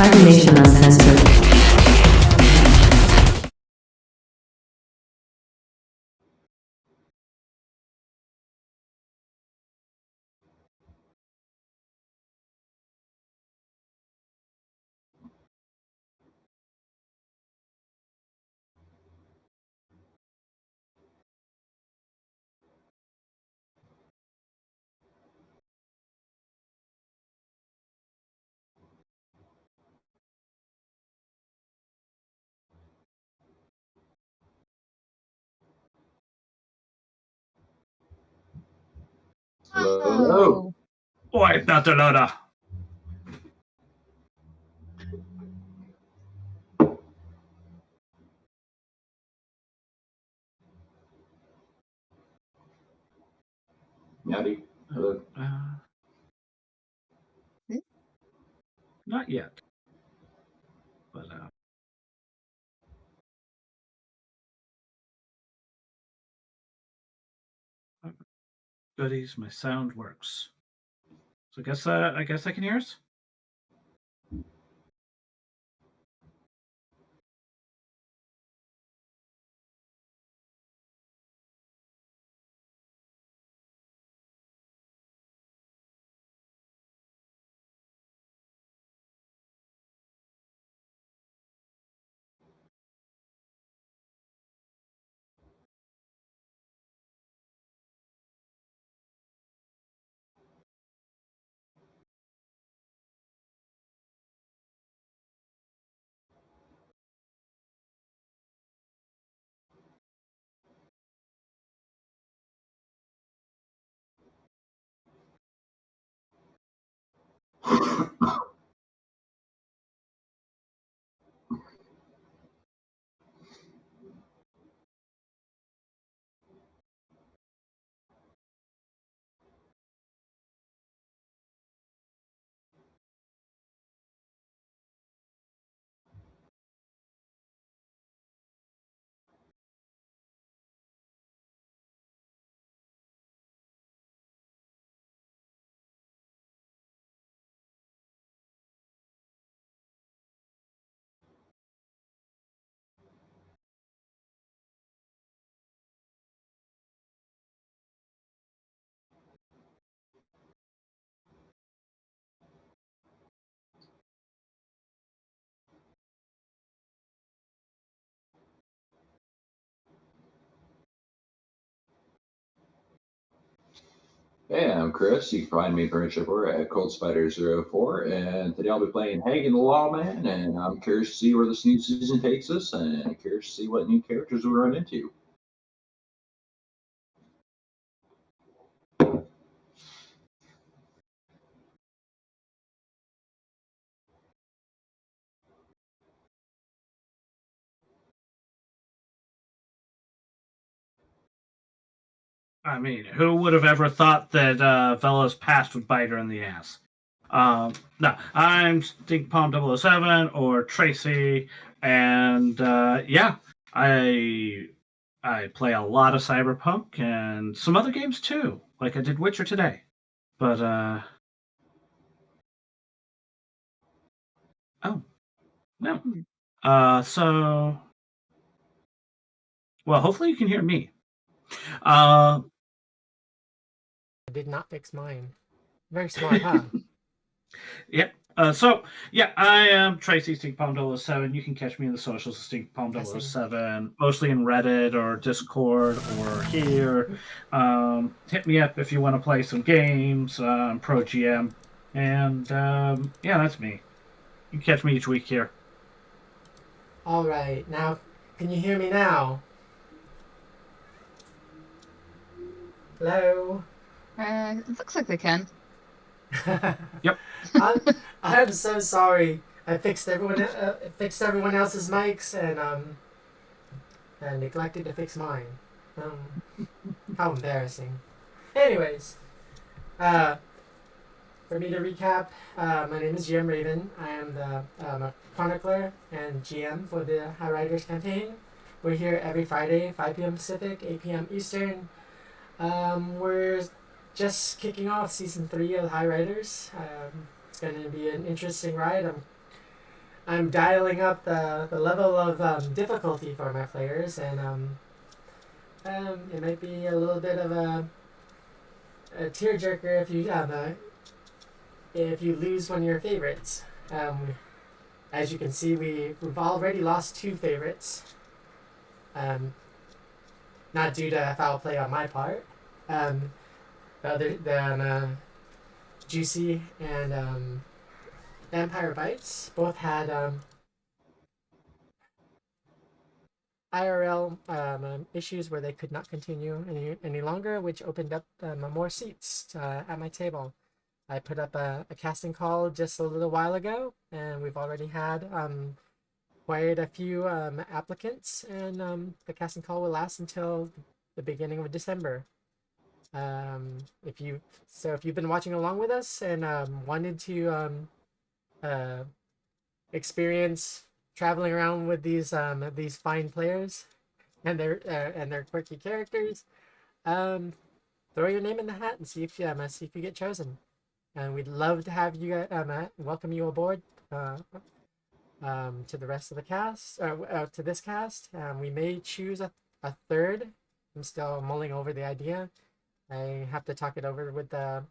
Cybernation Uncensored. Hello. Wipe out the loader. Howdy. Hello. Not yet. But goodies, my sound works. So I guess I can hear us. Hey, I'm Chris. You can find me for Shipper at ColdSpider04, and today I'll be playing Hagen the Lawman, and I'm curious to see where this new season takes us, and I'm curious to see what new characters we run into. I mean, who would have ever thought that Velo's past would bite her in the ass? No, I'm Stink Palm 007 or Tracy, and yeah, I play a lot of Cyberpunk and some other games too, like I did Witcher today. But oh no, so well, hopefully you can hear me. I did not fix mine. Very smart, huh? Yep. So, yeah, I am Tracy StinkPalm007. You can catch me in the socials, StinkPalm007, mostly in Reddit or Discord or here. Hit me up if you want to play some games. I'm Pro GM. And, yeah, that's me. You can catch me each week here. Alright, now, can you hear me now? Hello? It looks like they can. Yep. I'm so sorry. I fixed everyone else's mics and neglected to fix mine. How embarrassing. Anyways, for me to recap, my name is GM Raven. I am the chronicler and GM for the Highriders campaign. We're here every Friday, 5 p.m. Pacific, 8 p.m. Eastern. We're just kicking off season 3 of Highriders. It's going to be an interesting ride. I'm dialing up the level of difficulty for my players, and it might be a little bit of a tearjerker if you lose one of your favorites. As you can see, we've already lost 2 favorites. Not due to foul play on my part. Other than Juicy and Vampire Bites both had IRL issues where they could not continue any longer, which opened up more seats at my table. I put up a casting call just a little while ago, and we've already had quite a few applicants, and the casting call will last until the beginning of December. If you've been watching along with us and wanted to experience traveling around with these fine players and their quirky characters, throw your name in the hat and see if you get chosen. And we'd love to have you welcome you aboard to the rest of the cast, to this cast. We may choose a third. I'm still mulling over the idea. I have to talk it over with the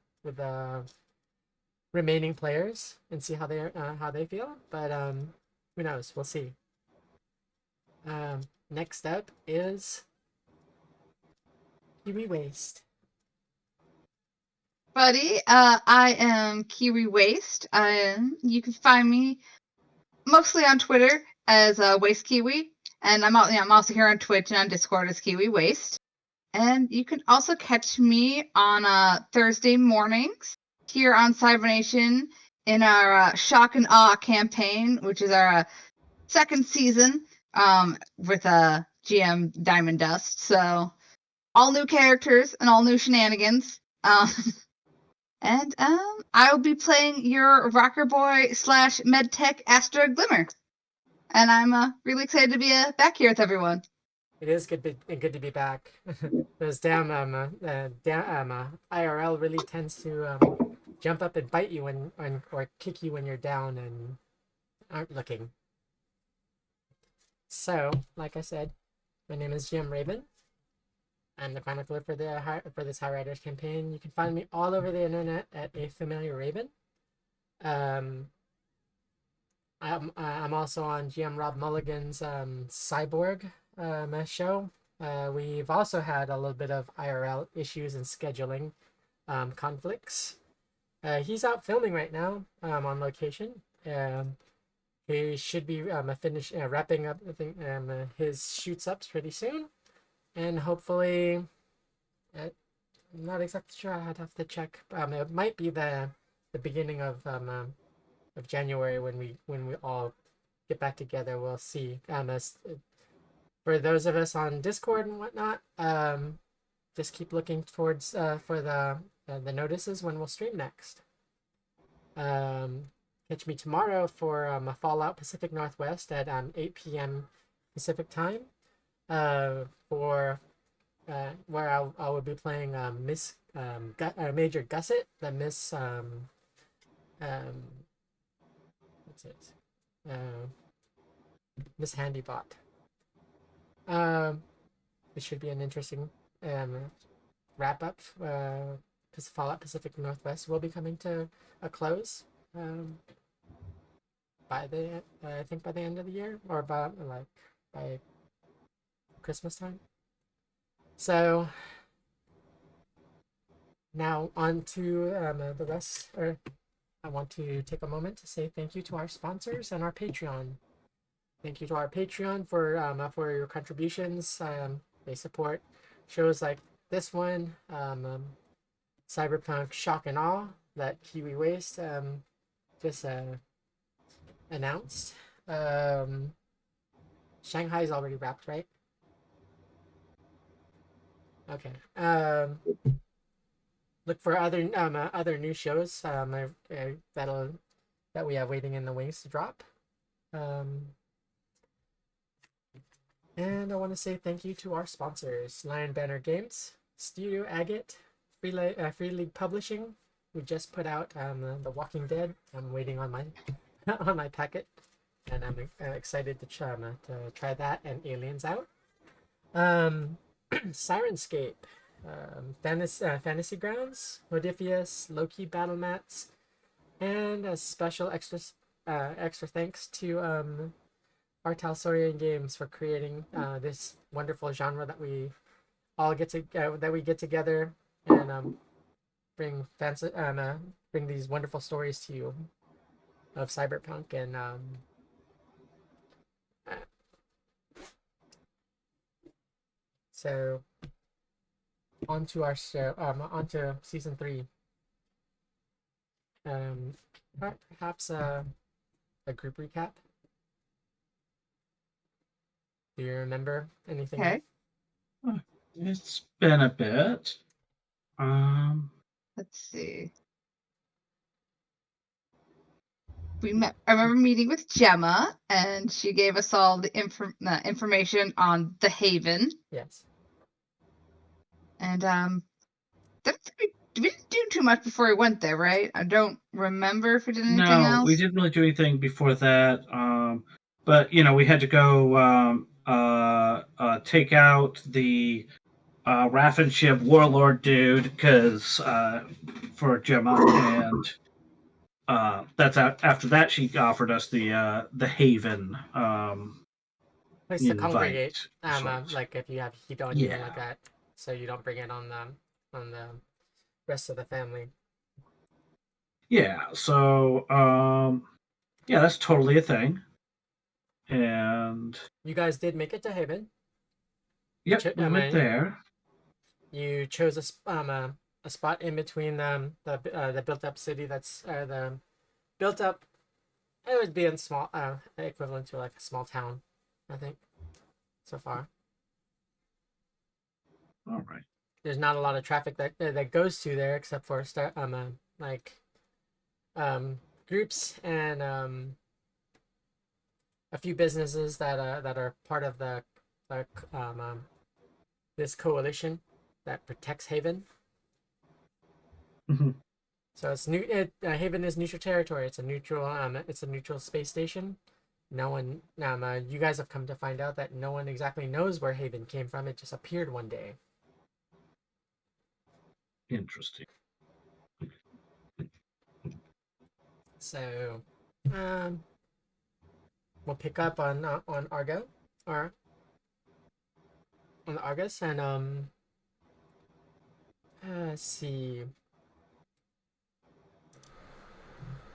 remaining players and see how they feel. But who knows? We'll see. Next up is Kiwi Waste. Buddy, I am Kiwi Waste. You can find me mostly on Twitter as Waste Kiwi, and I'm also here on Twitch and on Discord as Kiwi Waste. And you can also catch me on Thursday mornings here on Cybernation in our Shock and Awe campaign, which is our second season with GM Diamond Dust. So all new characters and all new shenanigans. And I will be playing your rocker boy / medtech Astra Glimmer. And I'm really excited to be back here with everyone. It is good to be back. Those damn IRL really tends to jump up and bite you or kick you when you're down and aren't looking. So, like I said, my name is GM Raven. I'm the chronicler for this Highriders campaign. You can find me all over the internet at A Familiar Raven. I'm also on GM Rob Mulligan's Cyborg show. We've also had a little bit of IRL issues and scheduling conflicts. He's out filming right now on location. He should be wrapping up his shoots up pretty soon. And hopefully, I'm not exactly sure. I'd have to check. It might be the beginning of January when we all get back together. We'll see. For those of us on Discord and whatnot, just keep looking towards for the notices when we'll stream next. Catch me tomorrow for a Fallout Pacific Northwest at 8 p.m. Pacific time. For where I will be playing Major Gusset, the Miss what's it? Miss Handybot. It should be an interesting wrap up. Fallout Pacific Northwest will be coming to a close by the I think by the end of the year, or by Christmas time. So now on to the rest. I want to take a moment to say thank you to our sponsors and our Patreon. Thank you to our Patreon for your contributions. They support shows like this one, Cyberpunk Shock and Awe that Kiwi Waste just announced. Shanghai's already wrapped, right? Okay. Look for other new shows that we have waiting in the wings to drop. And I want to say thank you to our sponsors: Lion Banner Games, Studio Agate, Free League Publishing. We just put out The Walking Dead. I'm waiting on my on my packet and I'm excited to try that and Aliens out. Sirenscape, Fantasy Grounds, Modifius, Loki Battle Mats, and a special extra thanks to Artal Sorian Games for creating this wonderful genre that we all get together and bring these wonderful stories to you of cyberpunk and so on to our show, on to season 3. Perhaps a group recap. Do you remember anything? Okay. It's been a bit. Let's see. I remember meeting with Gemma, and she gave us all the information on the Haven. Yes. And we didn't do too much before we went there, right? I don't remember if we did anything else. No, we didn't really do anything before that. But we had to go take out the Raffin ship warlord dude because for Gemma, and that's after that she offered us the Haven Place to invite. congregate. Like if you have heat on you and Yeah. like that, so you don't bring it on the rest of the family. Yeah. So yeah, that's totally a thing. And You guys did make it to Haven. yep, we went there. You chose a spot in between the built up city that's the built up. It would be in small equivalent to like a small town, I think. So far, All right. there's not a lot of traffic that goes to there except for groups and a few businesses that are part of the this coalition that protects Haven. Mm-hmm. So it's new. Haven is neutral territory. It's a neutral space station. No one. You guys have come to find out that no one exactly knows where Haven came from. It just appeared one day. Interesting. So, we'll pick up on Argo or on Argus and let's see.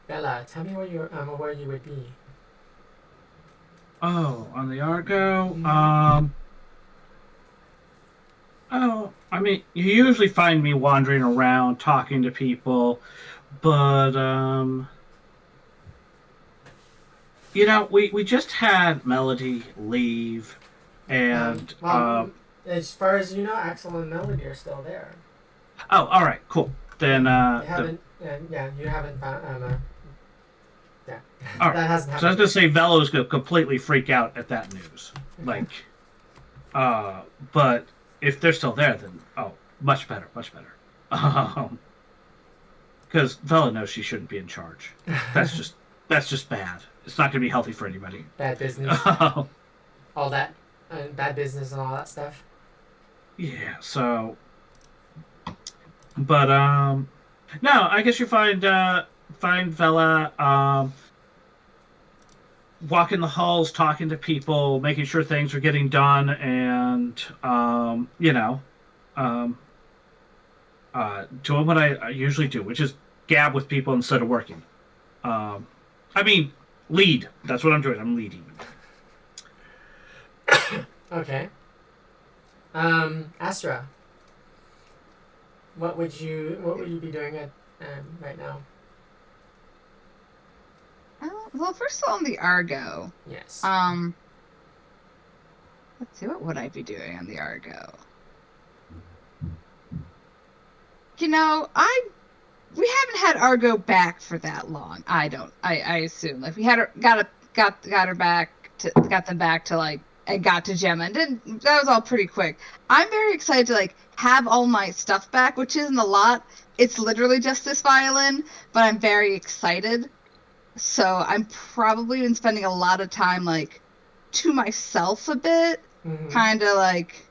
Bella, tell me where you would be. Oh, on the Argo. Oh, I mean, you usually find me wandering around talking to people, but we just had Melody leave, and as far as you know, Axel and Melody are still there. Oh, all right, cool. Then you haven't found yeah. All right. That hasn't happened. So I was gonna say Velo's gonna completely freak out at that news, but if they're still there, then much better. Because Vela knows she shouldn't be in charge. That's just bad. It's not gonna be healthy for anybody. Bad business. All that bad business and all that stuff. Yeah. So, but no, I guess you find Vela walking the halls, talking to people, making sure things are getting done, and doing what I usually do, which is gab with people instead of working. Lead. That's what I'm doing. I'm leading. Okay. Astra. What would you be doing at right now? Well, first of all, on the Argo. Yes. Let's see, what would I be doing on the Argo? We haven't had Argo back for that long. I assume we had her got them back to and got to Gemma, and that was all pretty quick. I'm very excited to have all my stuff back, which isn't a lot. It's literally just this violin, but I'm very excited. So I'm probably been spending a lot of time like to myself a bit, kind of like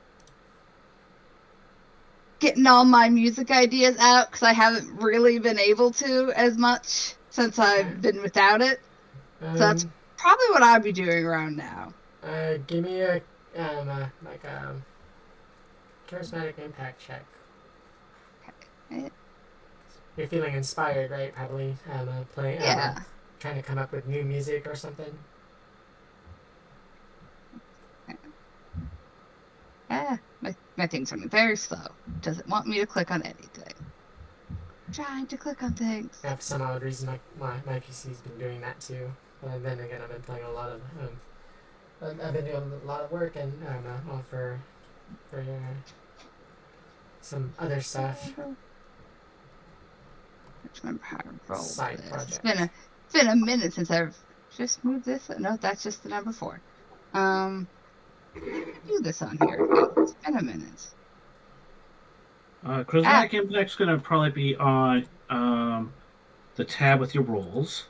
getting all my music ideas out because I haven't really been able to as much since I've been without it. So that's probably what I'd be doing around now. Give me a charismatic impact check. Okay. You're feeling inspired, right? Probably playing. Yeah. Trying to come up with new music or something. Yeah, my thing's running very slow. Doesn't want me to click on anything. Trying to click on things. Yeah, for some odd reason, my PC's been doing that too. But then again, I've been playing a lot of I've been doing a lot of work and for some other stuff. I don't remember how to roll Side this. project. It's been a minute since I've just moved this. No, that's just the number 4. Do this on here again. It's been a minute. Charismatic Impact's going to probably be on the tab with your rolls.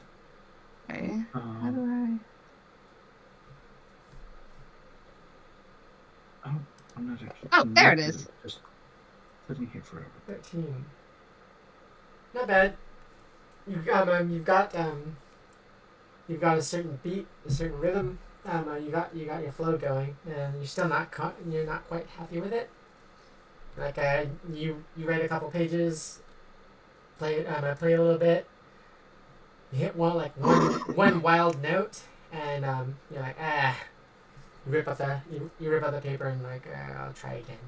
Okay. How do I? Oh, I'm not actually. Oh, there it is. Just sitting here forever. 13. Not bad. You've got a certain beat, a certain rhythm. You got your flow going, and you're still not quite happy with it. Like you write a couple pages, play a little bit. You hit one wild note, and you're like you rip up the paper and like I'll try again.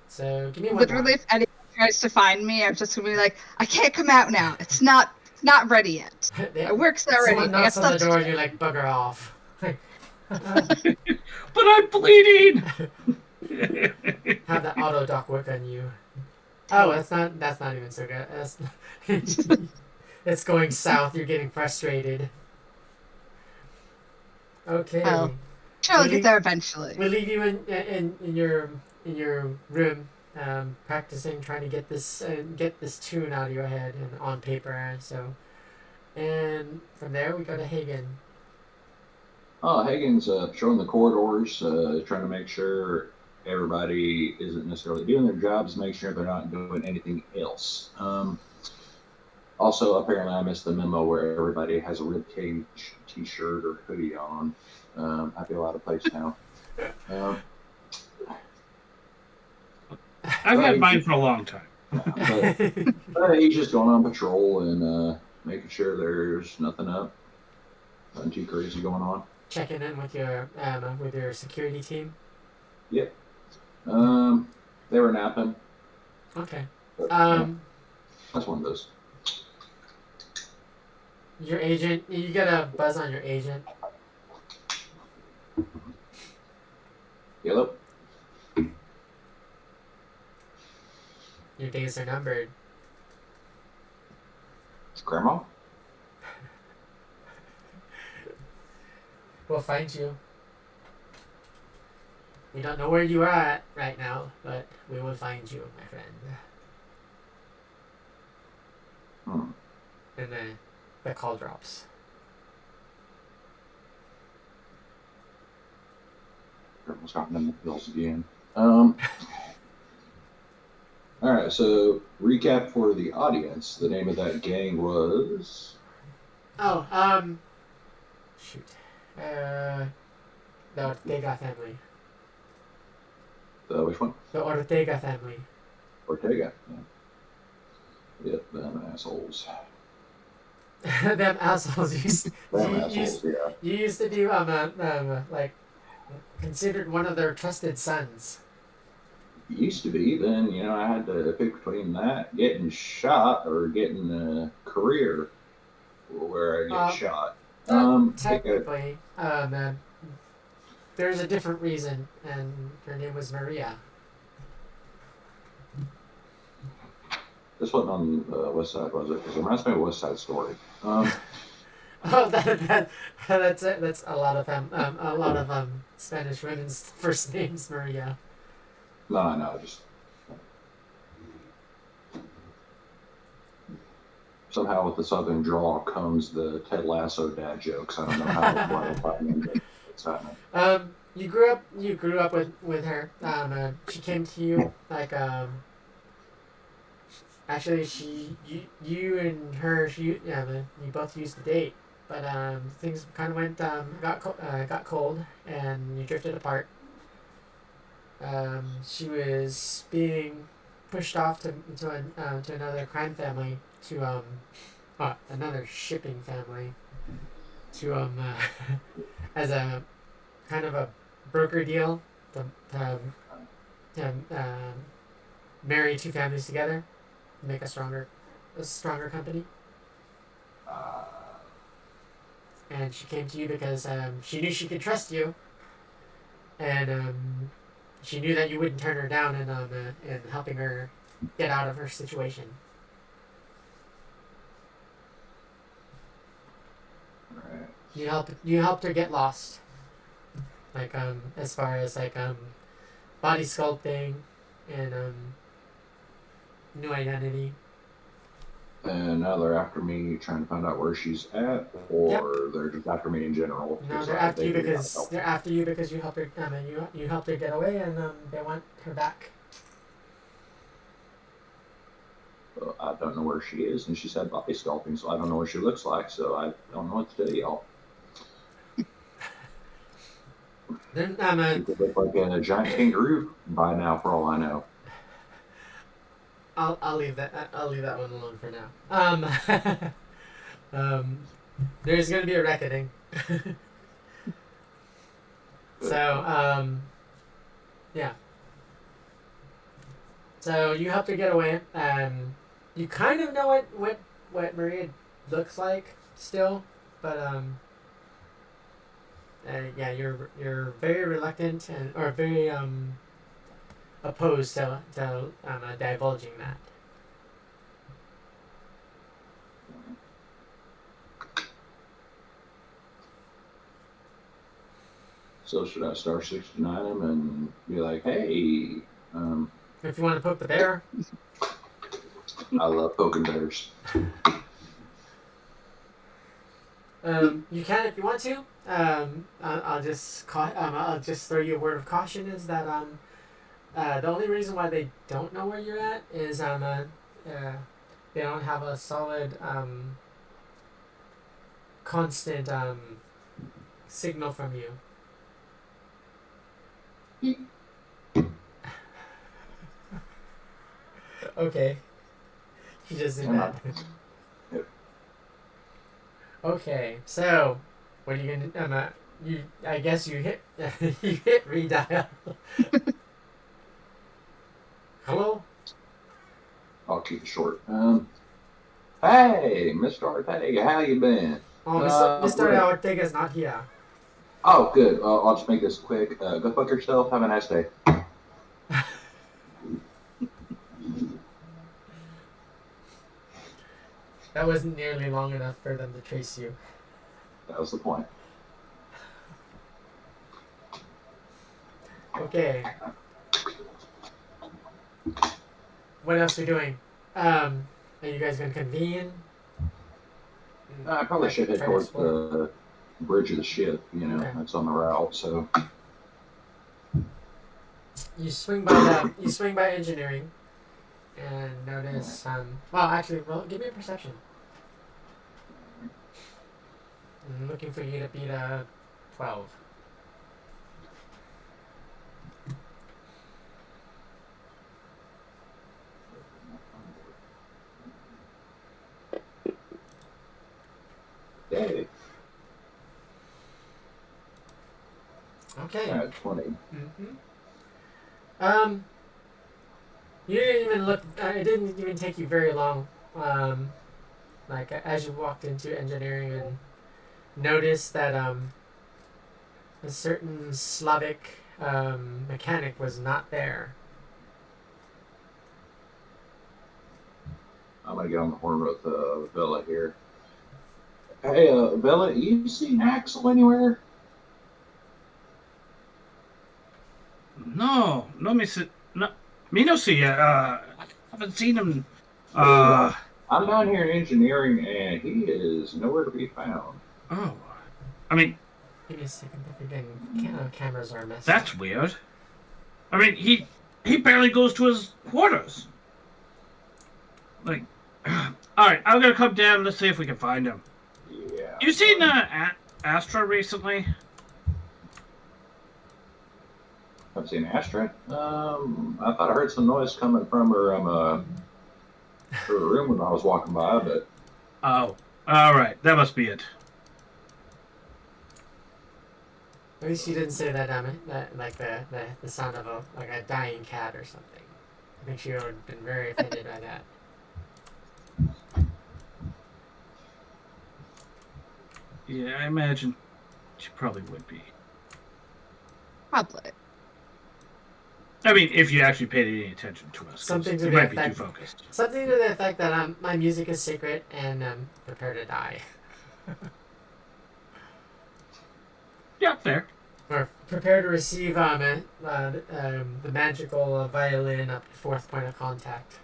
So give me one. Literally, if anyone tries to find me, I'm just gonna be like, I can't come out now. It's not ready yet. My work's not ready. Someone knocks on the door and you're like, bugger off. But I'm bleeding. Have that auto dock work on you. Oh, that's not even so good. It's going south. You're getting frustrated. Okay. Well, I'll get there eventually. We'll leave you in your room, practicing, trying to get this tune out of your head and on paper. So, and from there we go to Hagen. Hagen's patrolling the corridors, trying to make sure everybody isn't necessarily doing their jobs, make sure they're not doing anything else. Also, apparently I missed the memo where everybody has a ribcage t-shirt or hoodie on. I feel out of place now. I've had mine for a long time. But he's just going on patrol and making sure there's nothing too crazy going on. Checking in with your security team. Yep. They were napping. Okay. But, that's one of those. Your agent, you get a buzz on your agent. Yellow. Your days are numbered. Grandma? We'll find you. We don't know where you are at right now, but we will find you, my friend. And then the call drops. Grandma's gotten in the hills again. Alright, so recap for the audience. The name of that gang was... Shoot. The Ortega family. Which one? The Ortega family. Ortega. Yeah. Yep, them assholes. Them assholes. You used to be like considered one of their trusted sons. Used to be. Then I had to pick between that, getting shot, or getting a career where I get shot. Technically, there's a different reason, and her name was Maria. This wasn't on the West Side, was it? Because it reminds me of West Side Story. Oh, that's it. That's a lot of Spanish women's first names, Maria. No, just. somehow with the southern drawl comes the Ted Lasso dad jokes. I don't know how it's happening. You grew up with her. She came to you like actually you and her you both used to date, but things kind of went got cold and you drifted apart. She was being pushed off to another crime family to another shipping family to as a kind of a broker deal to marry two families together, make a stronger company. And she came to you because she knew she could trust you, and she knew that you wouldn't turn her down in helping her get out of her situation. Right. You helped her get lost. Like as far as like body sculpting and new identity. And now they're after me trying to find out where she's at, or they're just after me in general. No, they're after you because you helped her. You helped her get away, and they want her back. Well, I don't know where she is, and she said body sculpting, so I don't know what she looks like, so I don't know what to tell y'all. Then She could look like a giant kangaroo by now, for all I know. I'll leave that one alone for now. There's gonna be a reckoning. So yeah. So you helped her get away. You kind of know what Maria looks like still, but yeah, you're very reluctant or very opposed to divulging that. So should I star 69 him and be like, hey, If you want to poke the bear. I love poking bears. You can if you want to. I'll just throw you a word of caution is that the only reason why they don't know where you're at is they don't have a solid constant signal from you. Okay. He just did that. Okay, so what are you gonna? I guess you hit you hit redial. Hello. I'll keep it short. Hey, Mr. Ortega, how you been? Oh, Mr. Ortega's not here. Oh, good. I'll just make this quick. Go fuck yourself. Have a nice day. That wasn't nearly long enough for them to trace you. That was the point. Okay. What else are we doing? Are you guys gonna convene? I probably should head towards the bridge of the ship. You know, that's on the route. So you swing by engineering, and notice. Well, actually, give me a perception. I'm looking for you to beat a 12. Yay. Okay. All right, 20. You didn't even look. It didn't even take you very long. Like as you walked into engineering and noticed that a certain Slavic mechanic was not there. I'm gonna get on the horn with Bella here. Hey, Bella, you seen Axel anywhere? No, me no see. I haven't seen him. I'm down here in engineering, and he is nowhere to be found. Oh, I mean, Give me a second. The freaking cameras are messed. that's weird. I mean, he barely goes to his quarters. Like, all right, I'm gonna come down. Let's see if we can find him. Yeah. You seen Astra recently? I've seen Astra. I thought I heard some noise coming from her her room when I was walking by, but Oh, all right, that must be it. At least you didn't say that that like the sound of a dying cat or something. I think she would have been very offended by that. Yeah, I imagine she probably would be. Probably. I mean, if you actually paid any attention to us, 'cause Something to you the might be too effect. focused. Something to the effect that my music is sacred and prepare to die. Yeah, fair. Or prepare to receive the magical violin up to fourth point of contact.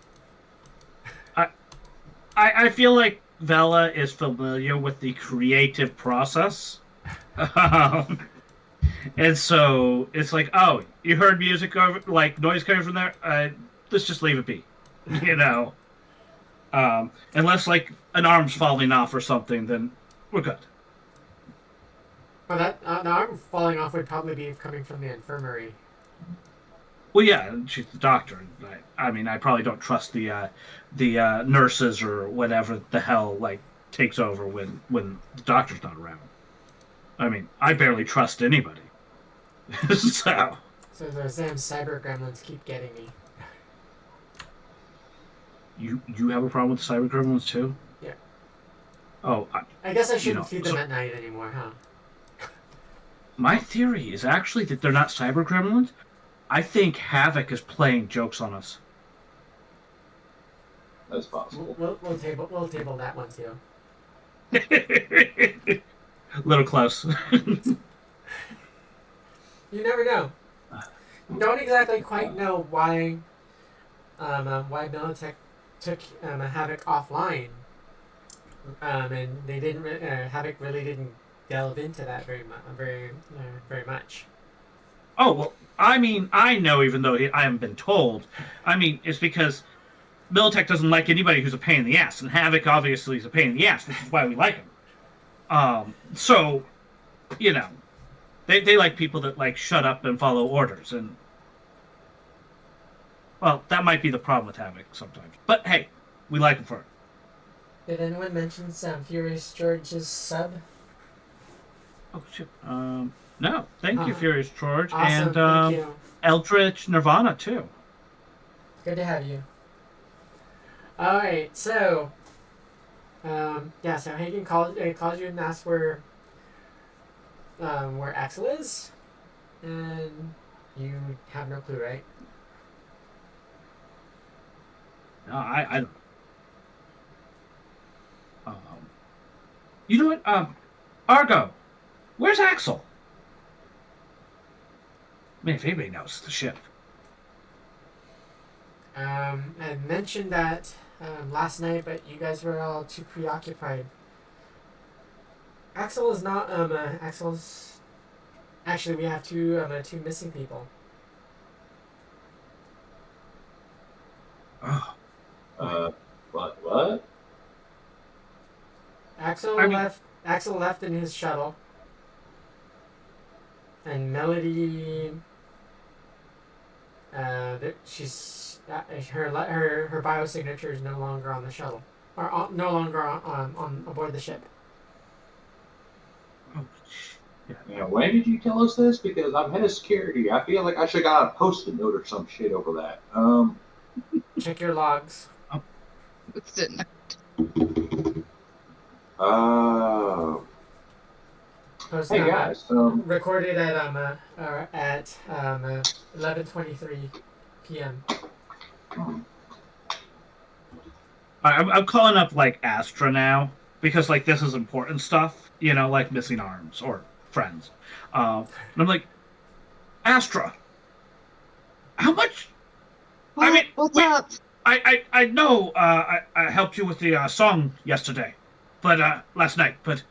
I feel like Vela is familiar with the creative process. And so it's like, oh, you heard music over, like noise coming from there. Let's just leave it be, you know. Unless like an arm's falling off or something, then we're good. Well, that the arm falling off would probably be coming from the infirmary. Well, yeah, she's the doctor. I mean, I probably don't trust the nurses or whatever the hell like takes over when the doctor's not around. I mean, I barely trust anybody. So those damn cyber gremlins keep getting me. you have a problem with cyber gremlins too? Yeah. Oh, I guess I shouldn't feed them so at night anymore, huh? my theory is actually that they're not cyber gremlins. I think Havoc is playing jokes on us. that's possible. We'll table that one too. Little close. You never know. Don't exactly quite know why Militech took Havoc offline. And they didn't. Havoc really didn't delve into that very much. Oh, well, I mean, I know, even though I haven't been told. I mean, it's because Militech doesn't like anybody who's a pain in the ass, and Havoc obviously is a pain in the ass, which is why we like him. So, you know, they like people that, like, shut up and follow orders, and, well, that might be the problem with Havoc sometimes. But, hey, we like him for it. Did anyone mention Furious George's sub? Oh, shit. No, thank you, Furious George. Awesome, And thank you. Eldritch Nirvana, too. Good to have you. Alright, so... yeah, so Hagen calls you and asks where Axel is. And you have no clue, right? No, I don't. You know what? Argo, where's Axel? I mean, if anybody knows, it's the ship. I mentioned that last night, but you guys were all too preoccupied. Axel is not. Axel's. Actually, we have two missing people. Oh, What? Axel left in his shuttle. And Melody. She's her biosignature is no longer on the shuttle, or no longer on aboard the ship. oh, yeah. Now, when did you tell us this? Because I'm head of security. I feel like I should have got a post-it note or some shit over that. Check your logs. It's didn't. Post Hey guys. recorded at 11:23 p.m. I'm calling up like Astra now because like this is important stuff, you know, like missing arms or friends. And I'm like, Astra, how much? What? I mean, What's we- up? I know I helped you with the song yesterday, but last night. But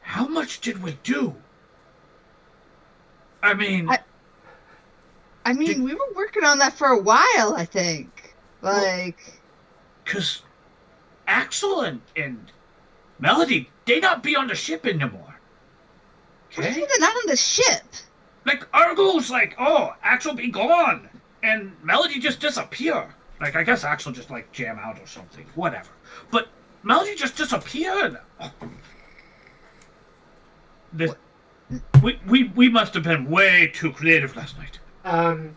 how much did we do? I mean, I mean, we were working on that for a while, I think. Like, because Axel and Melody, they not be on the ship anymore. what do you Okay? mean they're not on the ship? Like, Argo's like, oh, Axel be gone. And Melody just disappear. Like, I guess Axel just, like, jam out or something. Whatever. But Melody just disappeared. Oh. This, we must have been way too creative last night. I mean,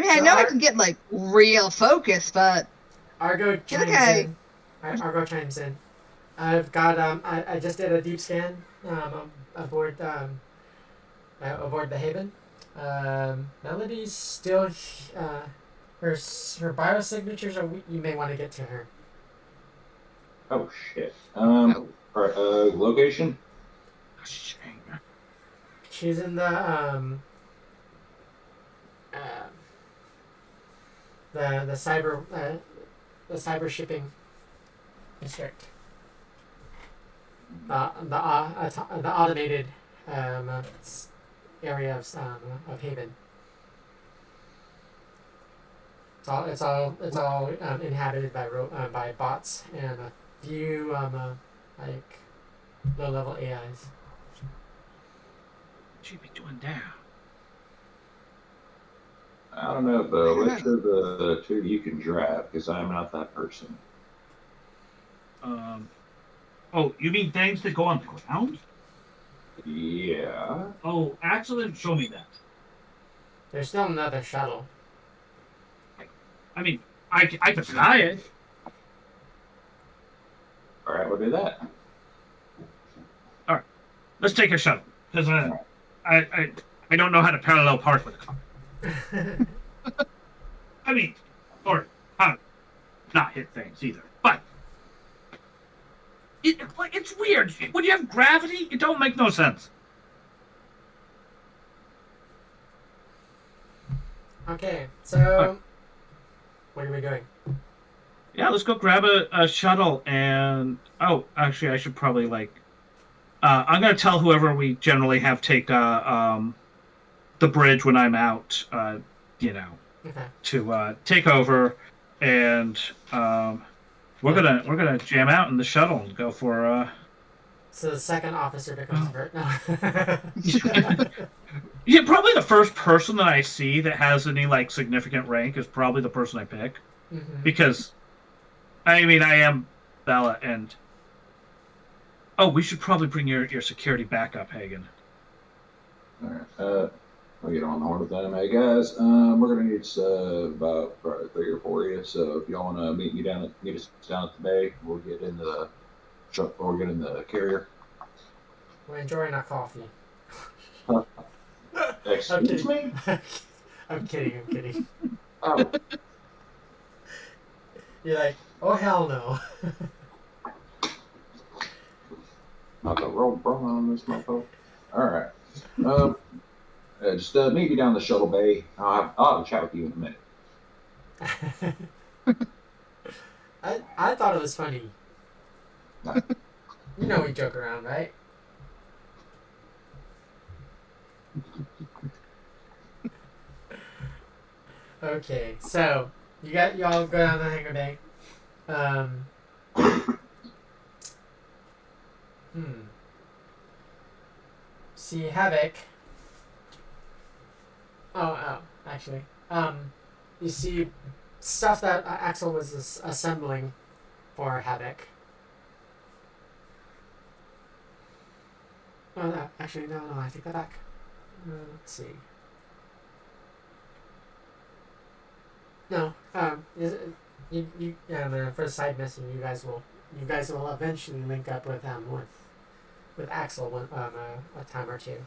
I know I can get, like, real focus, but... Argo chimes in. Argo chimes in. I've got I just did a deep scan aboard aboard the Haven. Melody's still her biosignatures are weak. You may want to get to her. Oh shit. Alright, location? She's in the cyber shipping district. The automated area of Haven. It's all inhabited by bots and a few like low level AIs. What should be doing there? I don't know, though. Which of the two you can drive? Because I'm not that person. Oh, you mean things that go on the ground? Yeah. Oh, Axel didn't show me that. There's still another shuttle. I mean, I could fly it. Alright, we'll do that. Alright, let's take a shuttle. Because I don't know how to parallel park with a car. I mean, or how to not hit things either. But it's weird. When you have gravity, it don't make no sense. Okay, so what are we doing? Yeah, let's go grab a shuttle and... Oh, actually, I should probably, like... I'm going to tell whoever we generally have take the bridge when I'm out, okay, to take over, and we're gonna jam out in the shuttle and go for... So the second officer becomes Vert now. Yeah, probably the first person that I see that has any, like, significant rank is probably the person I pick. Mm-hmm. Because, I mean, I am Bella, and... Oh, we should probably bring your security back up, Hagen. Alright, I'll get on the horn with them. Hey guys, we're gonna need about 3 or 4 of you. So if y'all wanna meet us down at the bay, we'll get in the truck. We'll get in the carrier. We're enjoying our coffee. Excuse me? I'm kidding. Oh. You're like, oh hell no. Not the roll burn on this motherfucker. Alright. Just meet me down the shuttle bay. I'll have a chat with you in a minute. I thought it was funny. No. You know we joke around, right? Okay, so y'all go down the hangar bay. See Havoc. Actually, you see stuff that Axel was assembling for Havoc. Oh, no, actually, no, I take that back. Let's see. No, for the side mission, you guys will eventually link up with Axel a time or two.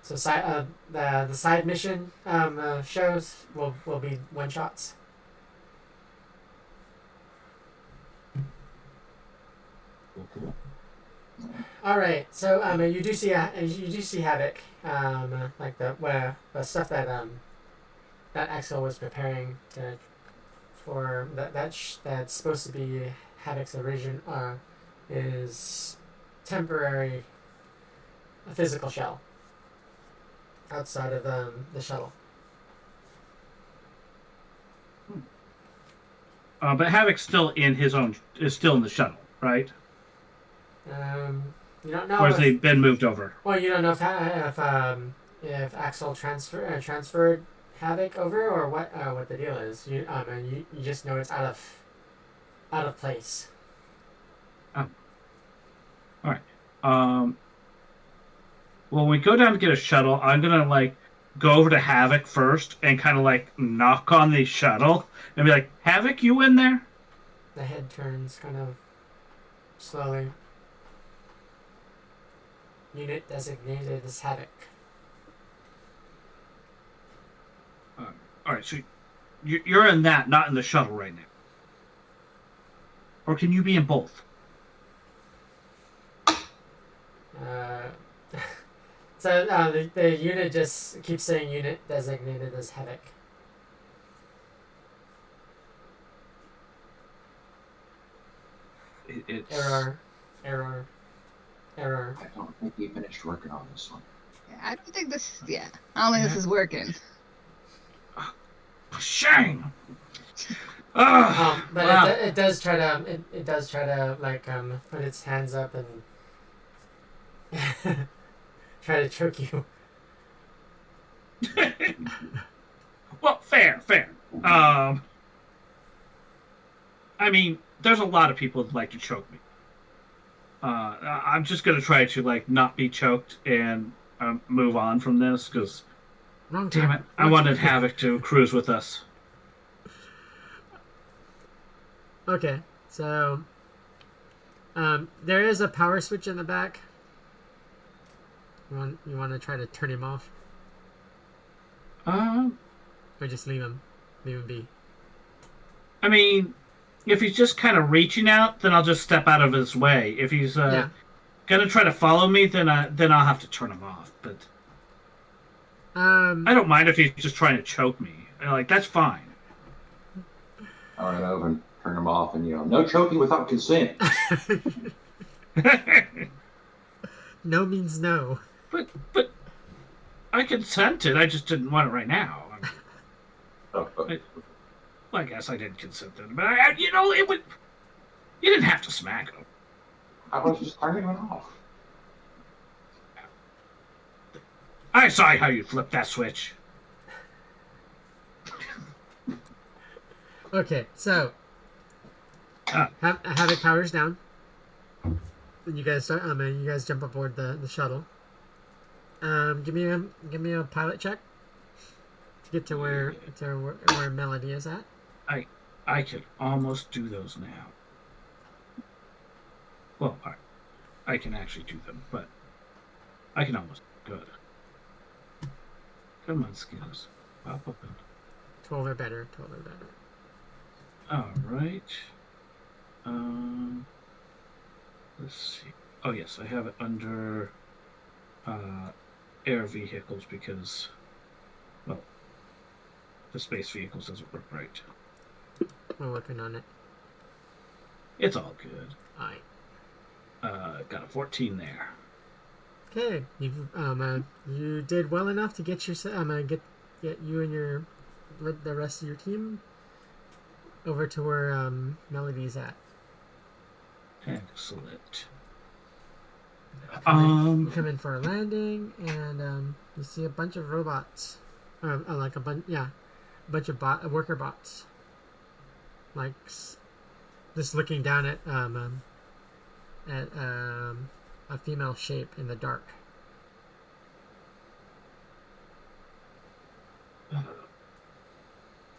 So the side mission shows will be one shots. Okay. All right, so you do see Havoc, like the stuff that that Axel was preparing for that's supposed to be Havoc's origin is temporary a physical shell outside of the shuttle. But Havoc's still is still in the shuttle, right? You don't know. Or has they been moved over? Well, you don't know if Axel transferred Havoc over or what the deal is. You just know it's out of place. Oh. All right. When we go down to get a shuttle, I'm gonna go over to Havoc first and kind of knock on the shuttle and be like, "Havoc, you in there?" The head turns kind of slowly. Unit designated as Havoc. All right, so you're in that, not in the shuttle right now. Or can you be in both? So the unit just keeps saying unit designated as Havoc. It's... Error. I don't think you finished working on this one. I don't think this. Yeah, I don't think this is working. Shame. But wow. it does try to put its hands up and try to choke you. Well, fair. I mean, there's a lot of people that like to choke me. I'm just gonna try to not be choked and move on from this because, damn it, I wanted Havoc to cruise with us. Okay, so there is a power switch in the back. You want to try to turn him off, or just leave him be? I mean, if he's just kind of reaching out, then I'll just step out of his way. If he's gonna try to follow me, then I'll have to turn him off. But I don't mind if he's just trying to choke me. That's fine. I'll run over and turn him off and no choking without consent. No means no. But I consented. I just didn't want it right now. I guess I did consent then, but it would. You didn't have to smack him. I was just turning him off. I saw how you flipped that switch. Okay, so Havoc powers down. And you guys start. You guys jump aboard the shuttle. Give me a pilot check to get to where Melody is at. I could almost do those now. Well, I can actually do them, but I can almost. Good. Come on, skills. Pop up. 12 or better. All right. Let's see. Oh yes, I have it under air vehicles because, well, the space vehicles doesn't work right. We're working on it. It's all good. Alright. Got a 14 there. Okay, you did well enough to get get you and the rest of your team over to where Melody's at. Excellent. You come in for a landing, and you see a bunch of robots, a bunch of worker bots, just looking down at a female shape in the dark.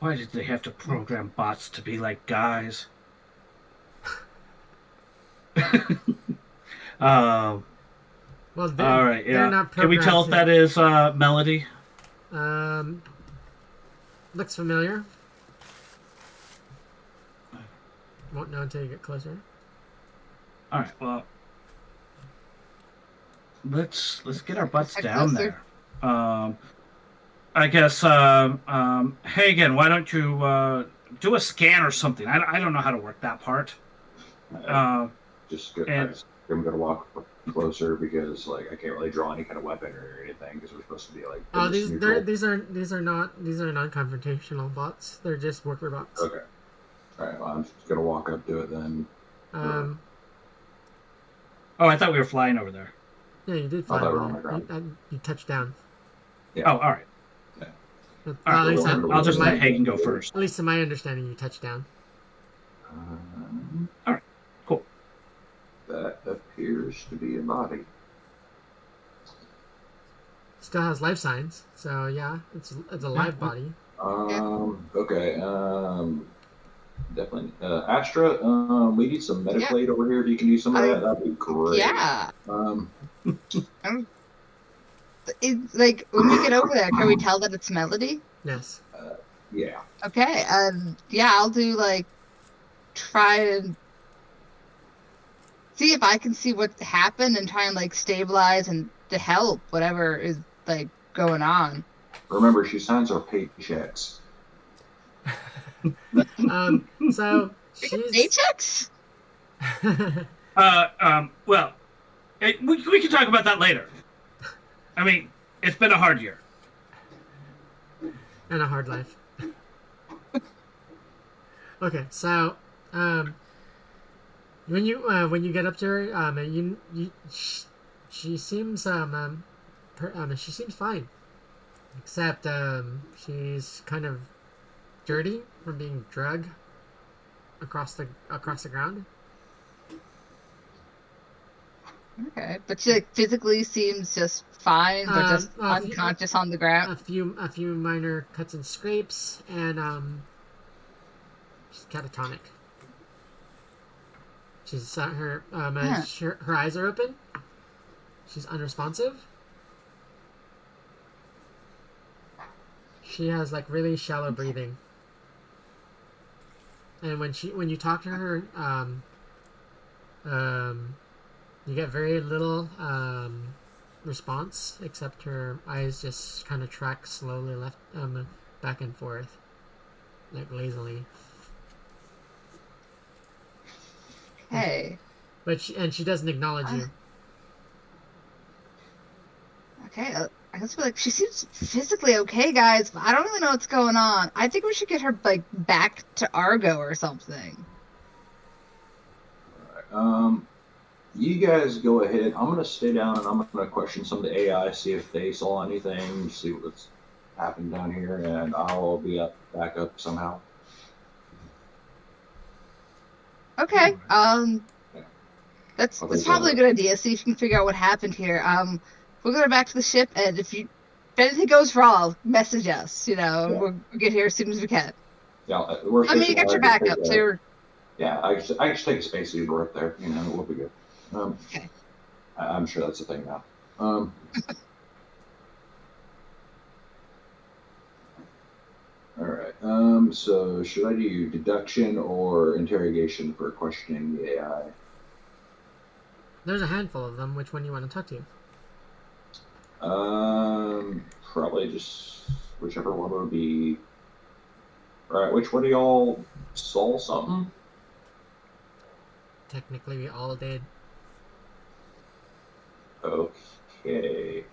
Why did they have to program bots to be like guys? Well, all right, yeah. Not Can we tell if that is Melody? Looks familiar. Won't know until you get closer. All right, well, let's get our butts down there. I guess, Hagen, why don't you do a scan or something? I don't know how to work that part. Uh, and I'm gonna walk closer because like I can't really draw any kind of weapon or anything because we're supposed to be like Oh, in this neutral. these are non-confrontational bots. They're just worker bots. Okay. All right. Well, I'm just gonna walk up to it then. Um. Oh, I thought we were flying over there. Yeah, you did I fly thought we were over on the there. ground. You touched down. Yeah. Oh, all right. Yeah. All right. I'll just let Hagen go first. At least in my understanding, you touched down. All right. Cool. That appears to be a body. Still has life signs, so yeah, it's a live body. Okay. Definitely. Astra, we need some medical aid over here. If you can do some of that, that'd be great. Yeah. Like when we get over there, can we tell that it's Melody? Yes. Yeah. Okay. Yeah, I'll do like try and see if I can see what happened and try and like stabilize and to help whatever is like going on. Remember, she signs our paychecks. So she's Paychecks? Well, we can talk about that later. I mean, it's been a hard year. And a hard life. Okay, so when you get up to her, she seems she seems fine, except she's kind of dirty from being drugged across the ground. Okay, but she like physically seems just fine, but just unconscious on the ground. A few minor cuts and scrapes, and she's catatonic. She's her eyes are open. She's unresponsive. She has like really shallow breathing, and when you talk to her, you get very little response, except her eyes just kind of track slowly back and forth, like lazily. Okay. But she doesn't acknowledge you. Okay, I guess we're like she seems physically okay, guys. But I don't really know what's going on. I think we should get her like back to Argo or something. You guys go ahead. I'm gonna stay down and I'm gonna question some of the AI, see if they saw anything, see what's happened down here, and I'll be back up somehow. Okay. That's probably a good idea. See if you can figure out what happened here. We'll go back to the ship, and if anything goes wrong, message us. We'll get here as soon as we can. Yeah, you got your backup, so yeah, I just take a spacesuit or up there. We'll be good. Okay. I'm sure that's a thing now. All right. So should I do deduction or interrogation for questioning the AI? There's a handful of them. Which one do you want to talk to? Probably just whichever one would be. All right. Which one of y'all saw something? Technically, we all did. Okay.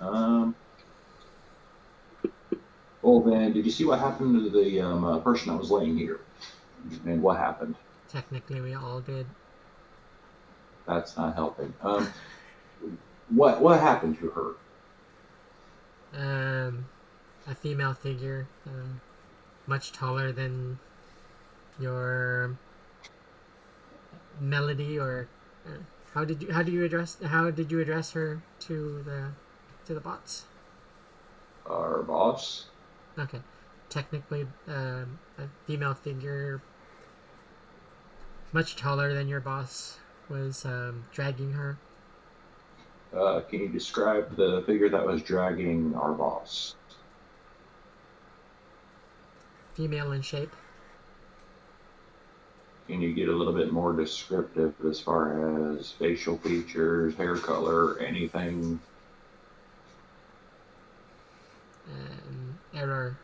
Well then, did you see what happened to the person that was laying here? And what happened? Technically, we all did. That's not helping. What happened to her? A female figure, much taller than your Melody, or how did you address her to the bots? Our boss. Okay, technically, a female figure, much taller than your boss, was dragging her. Can you describe the figure that was dragging our boss? Female in shape. Can you get a little bit more descriptive as far as facial features, hair color, anything? error.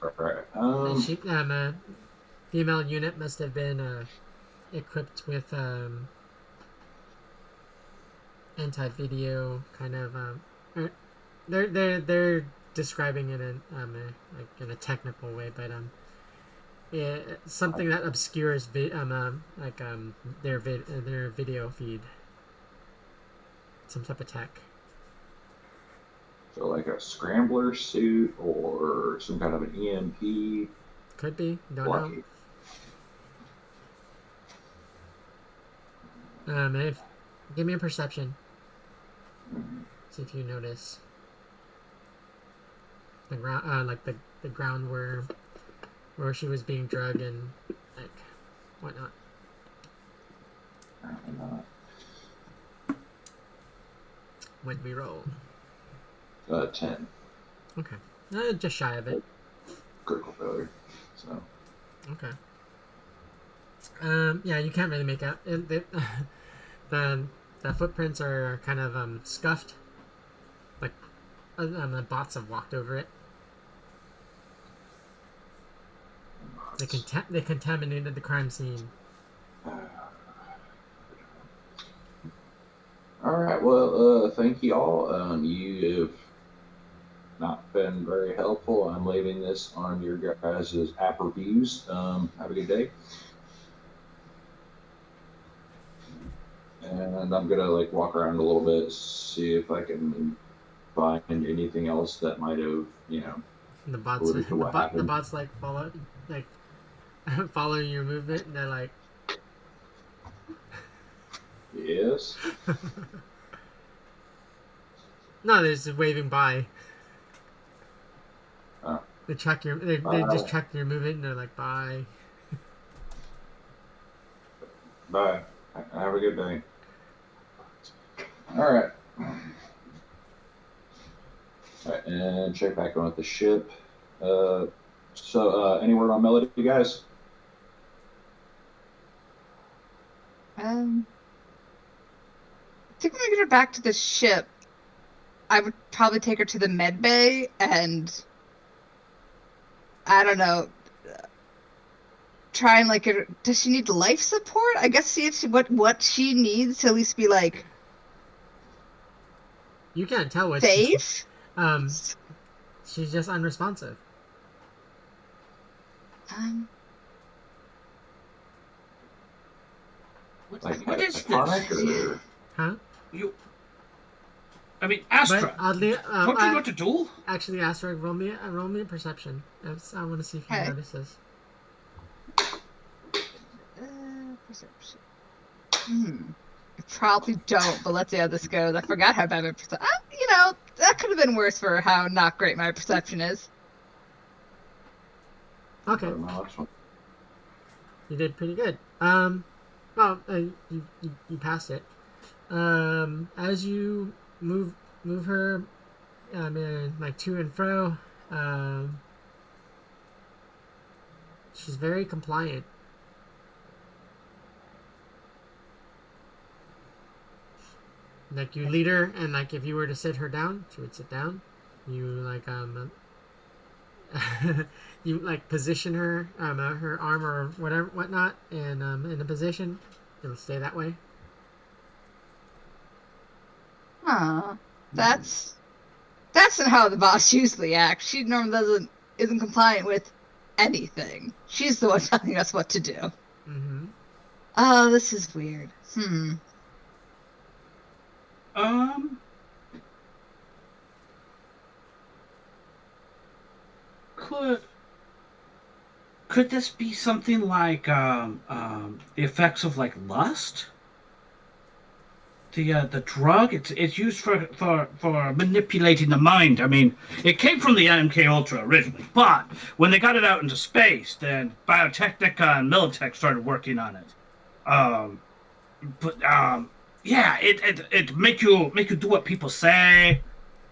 Alright. A female unit must have been equipped with anti-video kind of. They're describing it in like in a technical way, but something that obscures their video feed. Some type of tech. So like a scrambler suit or some kind of an EMP. Could be. Don't know. Give me a perception. See if you notice the ground, like the ground where she was being drugged and like whatnot. Apparently not. When we roll. 10. Okay. Just shy of it. Critical failure. So. Okay. Yeah, you can't really make out. The footprints are kind of scuffed. Like the bots have walked over it. They contaminated the crime scene. Alright, well, thank you all. You have not been very helpful. I'm leaving this on your guys' app reviews. Have a good day. And I'm gonna like walk around a little bit, see if I can find anything else that might have, The bots, the bots like follow your movement, and they're like, yes. No, they're just waving by. They track your. They just track your movement, and they're like, bye. Bye. Have a good day. All right. All right, and check back on with the ship. So, any word on Melody, you guys? I think when we get her back to the ship, I would probably take her to the med bay and I don't know, try and like does she need life support? I guess see if what she needs to at least be like you can't tell what safe. She's just unresponsive. What is this? Or... Huh? I mean, Astra. But oddly, don't you know what to do? Actually, Astra, roll me a perception. I want to see if you notice this. Perception. I probably don't, but let's see how this goes. I forgot how bad my perception. That could have been worse for how not great my perception is. Okay. You did pretty good. Well, you passed it. As you move her, like to and fro, she's very compliant. Like you lead her, and like if you were to sit her down, she would sit down. You like you like position her her arm or whatnot, and in a position, it'll stay that way. That's not how the boss usually acts. She normally isn't compliant with anything. She's the one telling us what to do. Mm-hmm. Oh, this is weird. Could this be something like the effects of like lust? The drug it's used for manipulating the mind. I mean, it came from the MK Ultra originally, but when they got it out into space, then Biotechnica and Militech started working on it. Yeah, it make you do what people say,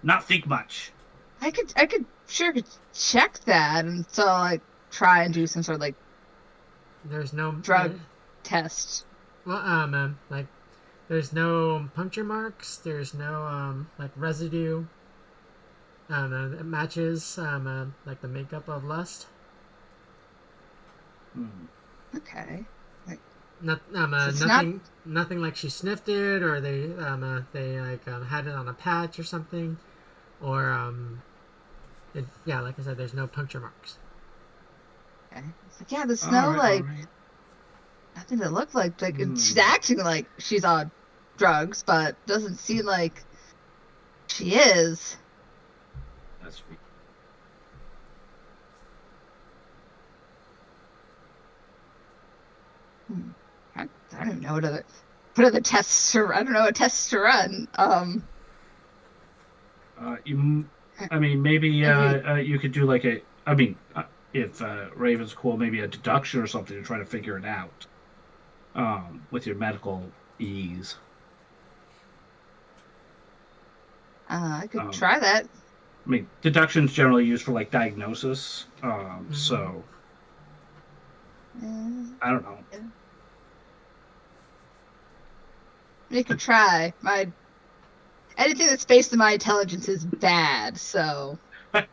not think much. I could check that, and so like try and do some sort of like there's no drug test. Well, like There's no puncture marks. There's no like residue. That matches like the makeup of lust. Okay. Not, So it's nothing like she sniffed it, or they like had it on a patch or something, or yeah, like I said, there's no puncture marks. Okay. It's like, yeah, there's All no right, like all right. nothing that looked like she's acting like she's on drugs, but doesn't seem like she is. That's sweet. I don't even know what other tests to I don't know what tests to run. I mean, maybe you could do like a. I mean, if Raven's cool, maybe a deduction or something to try to figure it out. With your medical ease. I could try that. I mean, deduction's generally used for like diagnosis. So I don't know. You could try. Anything that's based on my intelligence is bad. So, well,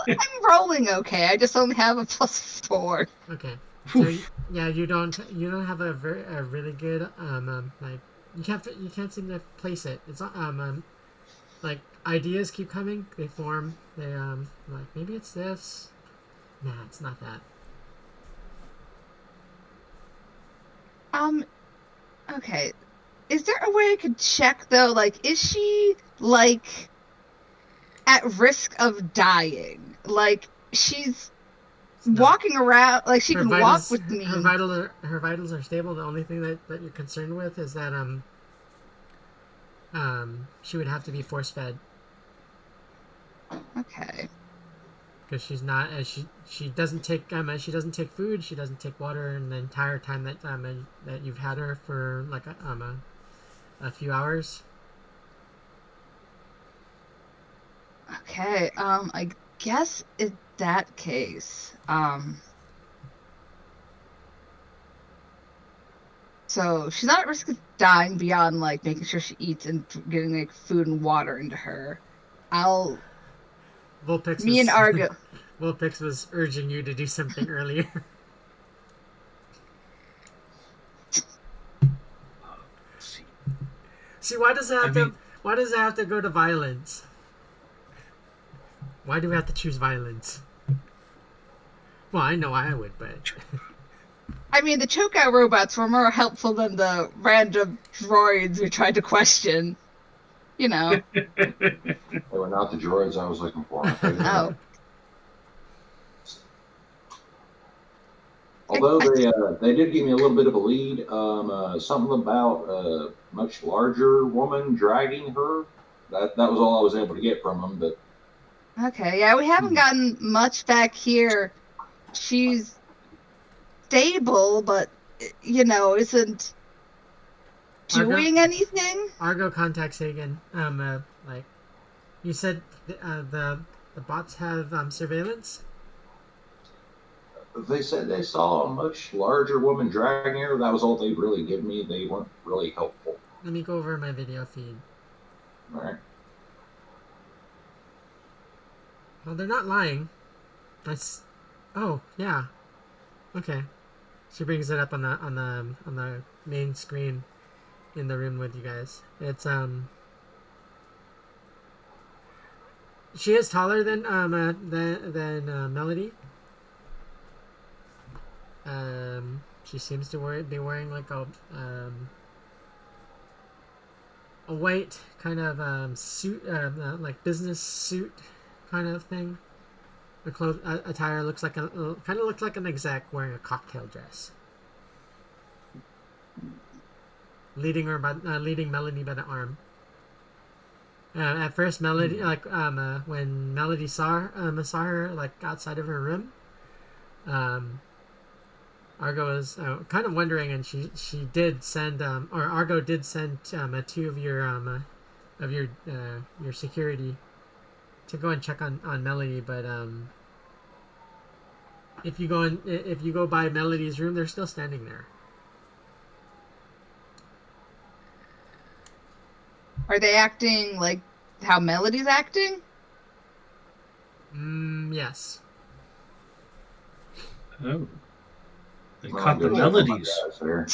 I'm rolling okay. I just only have a +4. Okay. So yeah, you don't have a really good like you can't seem to place it. It's not like ideas keep coming. They form. They like maybe it's this. Nah, it's not that. Okay. Is there a way I could check though? Like, is she like at risk of dying? Like, she's walking around, like she can walk with me. Her vitals are stable. The only thing that you're concerned with is that she would have to be force fed. Okay. Because she's not she doesn't take food, she doesn't take water, and the entire time that you've had her for like a few hours. Okay. I guess in that case, so she's not at risk of dying beyond like making sure she eats and getting like food and water into her. Me and Argo. Vulpix was urging you to do something earlier. See, why does it have to go to violence? Why do we have to choose violence? Well, I know I would, but I mean, the chokeout robots were more helpful than the random droids we tried to question. You know. They were not the droids I was looking for. Oh. Although they did give me a little bit of a lead. Something about a much larger woman dragging her. That was all I was able to get from them. But Okay, yeah, we haven't gotten much back here. She's stable, but isn't doing anything. Argo contacts Hagen. Like you said, the bots have surveillance. They said they saw a much larger woman dragging her. That was all they really give me. They weren't really helpful. Let me go over my video feed. All right. Well, they're not lying. Oh yeah. Okay. She brings it up on the main screen in the room with you guys. It's she is taller than Melody. She seems to be wearing like a white kind of suit, like business suit kind of thing. The attire looks like kind of looks like an exec wearing a cocktail dress, leading Melody by the arm. At first, Melody when Melody saw her like outside of her room, Argo was kind of wondering, and she did send or Argo did send 2 of your security to go and check on Melody, but if you go by Melody's room, they're still standing there. Are they acting like how Melody's acting? Yes. Oh. They Well, caught the good job on my melodies. guys there.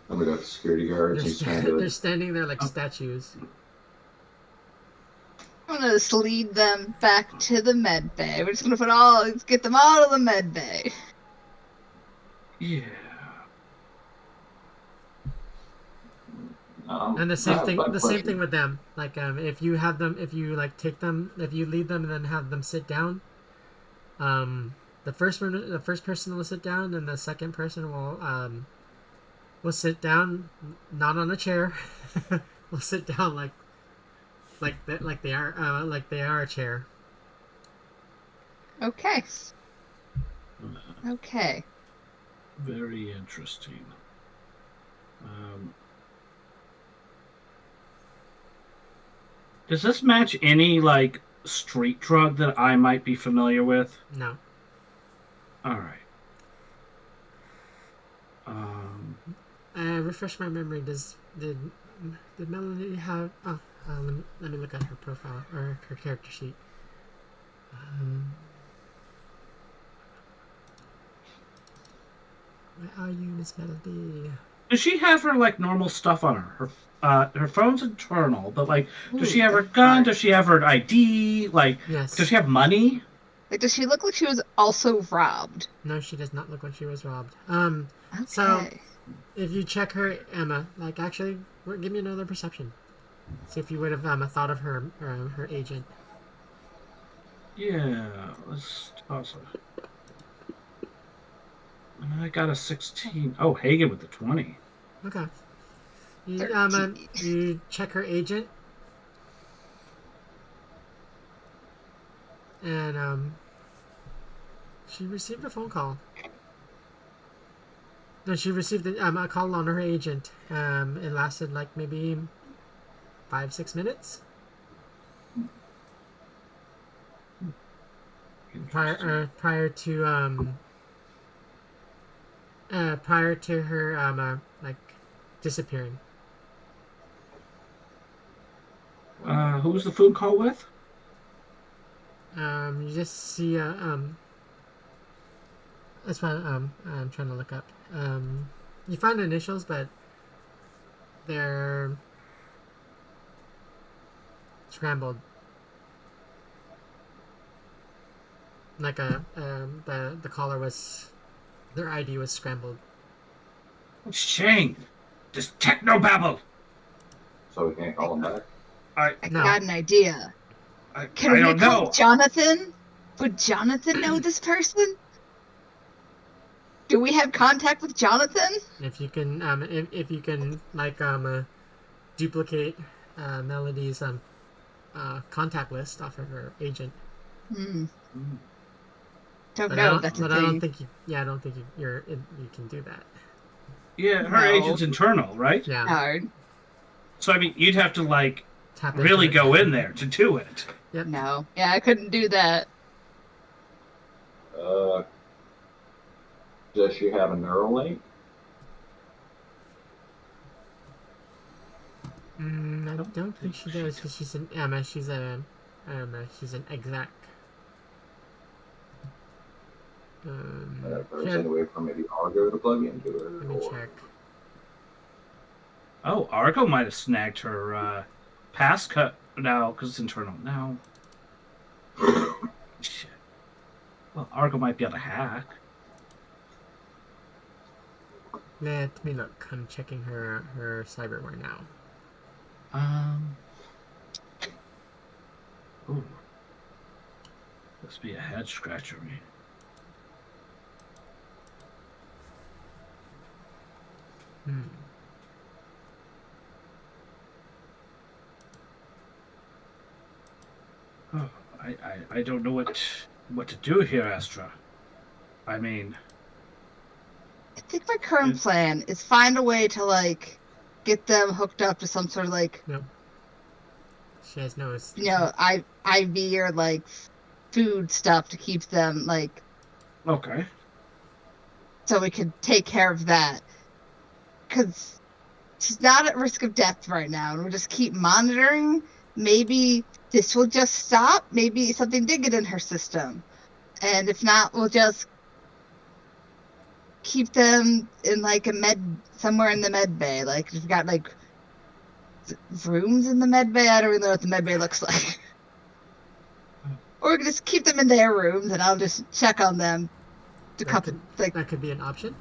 Then we got the security guards. He's trying They're to. standing there like statues. I'm gonna just lead them back to the med bay. We're just gonna let's get them all to the med bay. Yeah. And the same thing. I have a The same question. thing with them. Like, if you take them, if you lead them and then have them sit down, the first person will sit down, and the second person will sit down, not on a chair. Will sit down like they are a chair. Okay. Okay. Very interesting. Does this match any like street drug that I might be familiar with? No. All right. Refresh my memory. Did Melanie have? Oh, let me look at her profile or her character sheet. Where are you, Miss Melody? Does she have her like normal stuff on her? Her phone's internal, but like, does she have her gun? Does she have her ID? Like, Yes. does she have money? Like, does she look like she was also robbed? No, she does not look like she was robbed. Okay. So if you check her, Emma, like actually, give me another perception. See if you would have thought of her agent. Yeah, let's toss it. I got a 16. Oh, Hagen with the 20. Okay. Thirteen. You check her agent, and she received a phone call. No, she received a call on her agent. It lasted like maybe 5-6 minutes. Prior to her like disappearing. Who was the phone call with? You just see that's what I'm trying to look up. You find initials, but they're scrambled. Like the caller was, their ID was scrambled. Shane, this techno babble. So we can't call him back. I No. got an idea. I Can we don't call know. Jonathan? Would Jonathan know this person? Do we have contact with Jonathan? If you can if you can like duplicate Melody's contact list off of her agent. Don't But know. That's a I thing. don't think you can do that. Yeah, her No. agent's internal, right? Yeah. Hard. So I mean, you'd have to like Tap into really it. go in there to do it. Yep. No. Yeah, I couldn't do that. Does she have a neural link? I don't think she does because she's an she's an exec. Is any way for maybe Argo to plug into her? Let me check. Oh, Argo might have snagged her passcode now because it's internal. No. Shit. Well, Argo might be able to hack. Let me look. I'm checking her cyberware now. Ooh. Must be a head scratcher. Oh, I don't know what to do here, Astra. I mean, I think my current plan is find a way to like get them hooked up to some sort of like Nope. She has no. IV or like food stuff to keep them like okay. so we could take care of that. Because she's not at risk of death right now, and we'll just keep monitoring. Maybe this will just stop. Maybe something did get in her system, and if not, we'll just keep them in like somewhere in the med bay. Like we've got like rooms in the med bay. I don't really know what the med bay looks like. Or we can just keep them in their rooms, and I'll just check on them. That could be an option.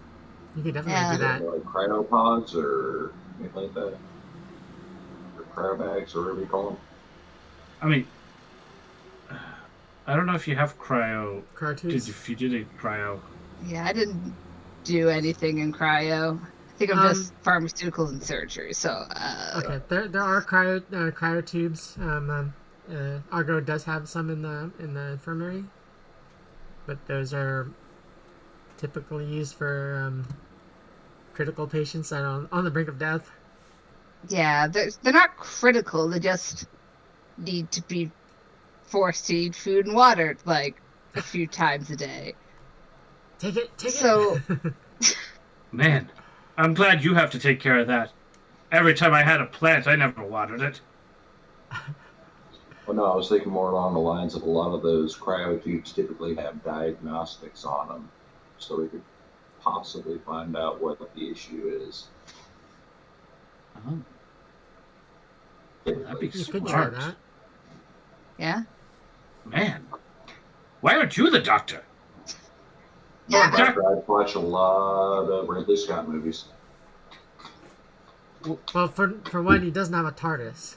You could definitely do that. Like cryopods or anything like that, or cryo bags or whatever you call them. I mean, I don't know if you have cryo. Tubes. If you did a cryo. Yeah, I didn't do anything in cryo. I think I'm just pharmaceuticals and surgery. So. Okay, there are cryo tubes. Argo does have some in the infirmary, but those are typically used for critical patients that are on the brink of death. Yeah, they're not critical. They just need to be forced to eat food and water like a few times a day. Take it. Man, I'm glad you have to take care of that. Every time I had a plant, I never watered it. Well, no, I was thinking more along the lines of a lot of those cryo tubes typically have diagnostics on them, so we could possibly find out what the issue is. Oh. That'd be You smart. could try that. Yeah. Man, why aren't you the doctor? Yeah. I've watched a lot of Ridley Scott movies. Well, for one, he doesn't have a TARDIS.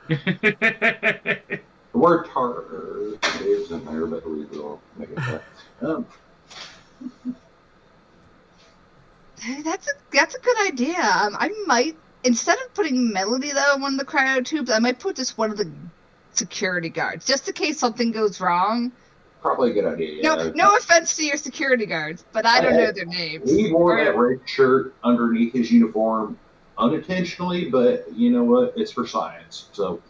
The word tartar is in there, but we will make it that. That's a good idea. I might, instead of putting Melody though in one of the cryo tubes, I might put just one of the security guards, just in case something goes wrong. Probably a good idea. Yeah. No offense to your security guards, but I don't know their names. He wore that red shirt underneath his uniform unintentionally, but you know what? It's for science. So.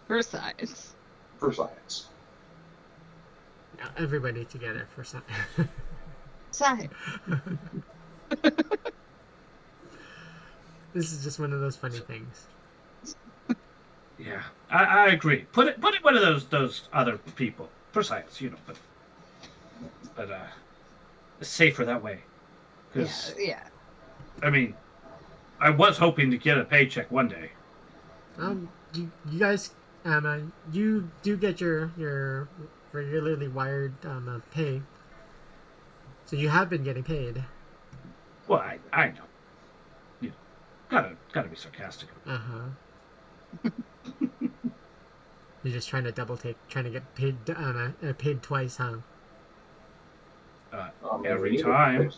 For science. For science. Now everybody together for science. Science. This is just one of those funny things. Yeah, I agree. Put it one of those other people for science, but it's safer that way. Yeah. I mean, I was hoping to get a paycheck one day. You guys, you do get your regularly wired pay, so you have been getting paid. Well, I know. Gotta be sarcastic. You're just trying to trying to get paid twice, huh? Every time.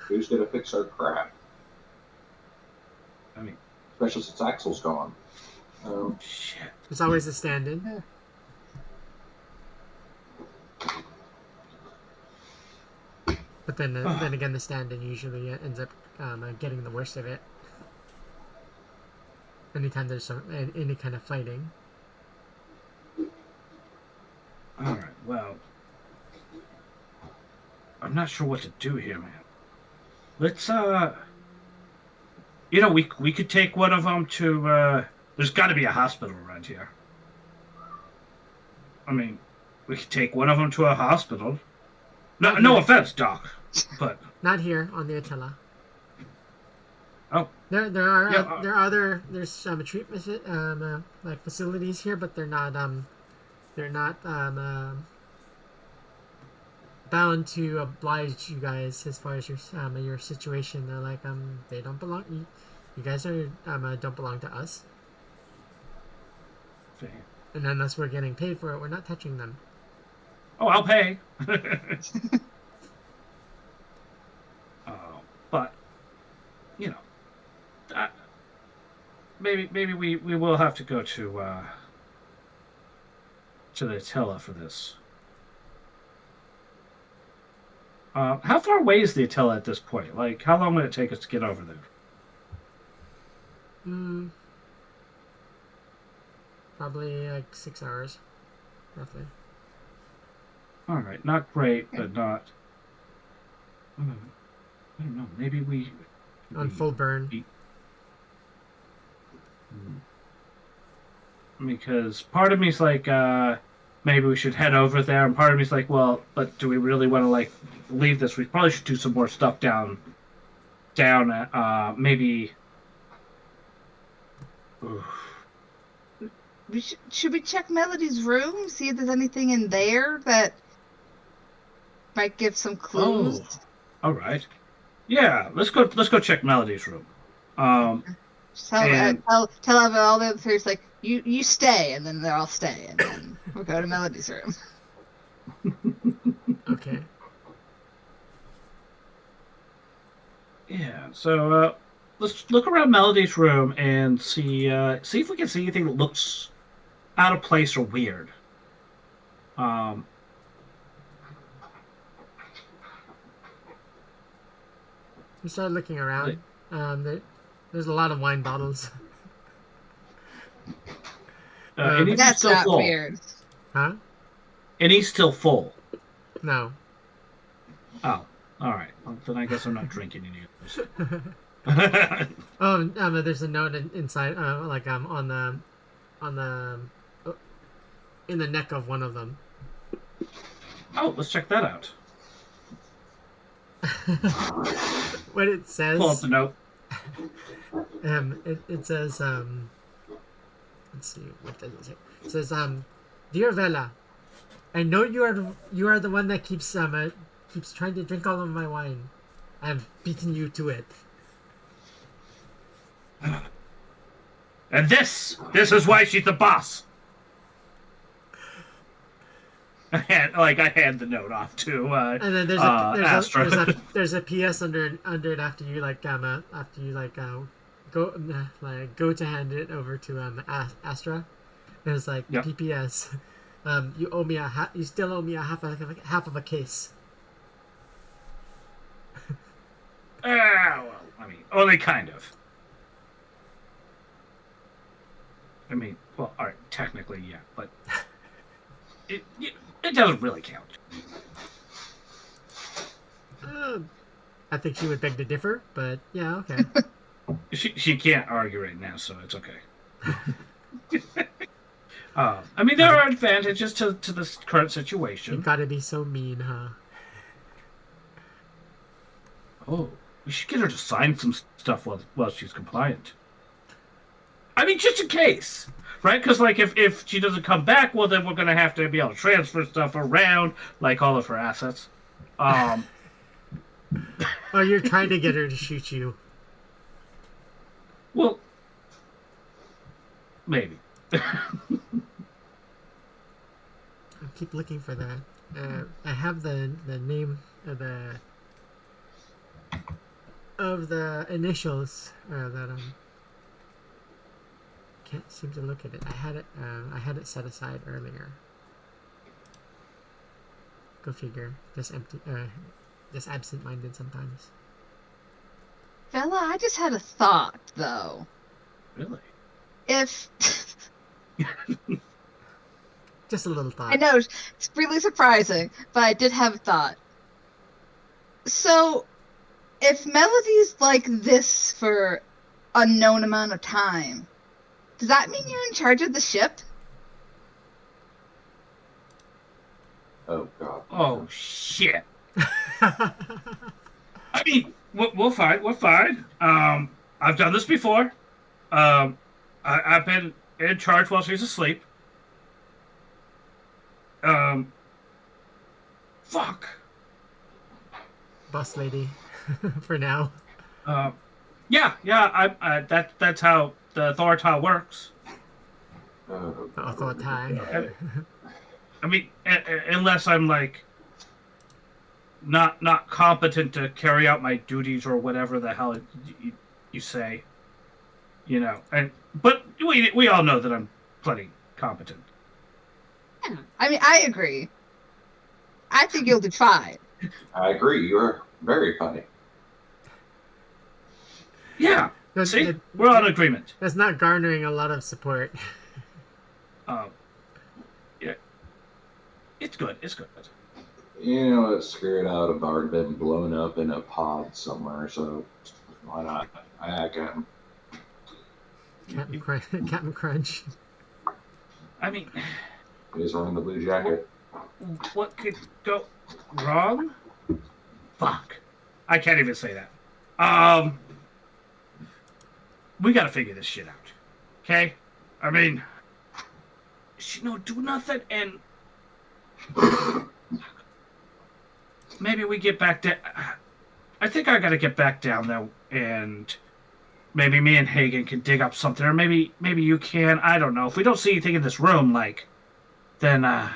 Who's gonna fix our crap? I mean, especially since Axel's gone. Shit. There's always a stand-in. But then again, the stand-in usually ends up getting the worst of it. Anytime there's any kind of fighting. All right. Well, I'm not sure what to do here, man. Let's we could take one of them to. There's got to be a hospital around here. I mean, we could take one of them to a hospital. No offense, Doc, but not here on the Attila. Oh, there's some treatment like facilities here, but they're not bound to oblige you guys as far as your situation. They're like they don't belong. You guys are don't belong to us. Fair. And unless we're getting paid for it, we're not touching them. Oh, I'll pay. But maybe we will have to go to the Attila for this. How far away is the Attila at this point? Like, how long would it take us to get over there? Probably like 6 hours, roughly. All right, not great, but not. I don't know. Maybe we on full burn. Because part of me's like, maybe we should head over there, and part of me's like, well, but do we really want to like leave this? We probably should do some more stuff down. Maybe. Should we check Melody's room? See if there's anything in there that might give some clues. Oh, all right. Yeah, let's go check Melody's room. Tell all the other three, like, you stay, and then they'll all stay, and then we'll go to Melody's room. Okay. Yeah, so let's look around Melody's room and see if we can see anything that looks out of place or weird. You started looking around. There's a lot of wine bottles. And he's That's still not full. weird. Huh? And he's still full. No. Oh, all right. Well, then I guess I'm not drinking any of this. There's a note inside, in the neck of one of them. Oh, let's check that out. What it says. Pull up the note. It says, let's see, what does it say? It says, Dear Vela, I know you are the one that keeps trying to drink all of my wine. I've beaten you to it. And this is why she's the boss. I hand the note off to And then Astra. there's a PS under it after you go to hand it over to Astra. And it's like, yep. PPS. You owe me you still owe me half of a case. Well, I mean, only kind of. I mean, well, all right, technically, yeah, but it doesn't really count. I think she would beg to differ, but yeah, okay. She can't argue right now, so it's okay. I mean, there are advantages to this current situation. You gotta be so mean, huh? Oh, we should get her to sign some stuff while she's compliant. I mean, just in case, right? Because, like, if she doesn't come back, well, then we're going to have to be able to transfer stuff around, like all of her assets. Oh, you're trying to get her to shoot you. Well, maybe. I keep looking for that. I have the name of the initials that can't seem to look at it. I had it set aside earlier. Go figure. Just absent-minded sometimes. Bella, I just had a thought, though. Really? If... Just a little thought. I know, it's really surprising, but I did have a thought. So, if Melody's like this for unknown amount of time, does that mean you're in charge of the ship? Oh, God. Oh, shit. I mean, we're fine. We're fine. I've done this before. I've been in charge while she's asleep. Fuck. Boss lady, for now. Yeah. That's how the authority works. Oh, The authority. I mean, unless I'm like not competent to carry out my duties or whatever the hell you say, you know. But we all know that I'm plenty competent. Yeah. I mean, I agree. I think you'll do fine. I agree. You're very funny. Yeah. See, we're on agreement. That's not garnering a lot of support. Yeah. It's good. It's good. You know, it's screwed out. I've already been blown up in a pod somewhere, so Why not? I got him. Captain Crunch. I mean, He's wearing the blue jacket. what could go wrong? Fuck. I can't even say that. We gotta figure this shit out. Okay? I mean, she don't do nothing, and maybe we get back down. I think I gotta get back down there, and maybe me and Hagen can dig up something, or maybe you can. I don't know. If we don't see anything in this room, then I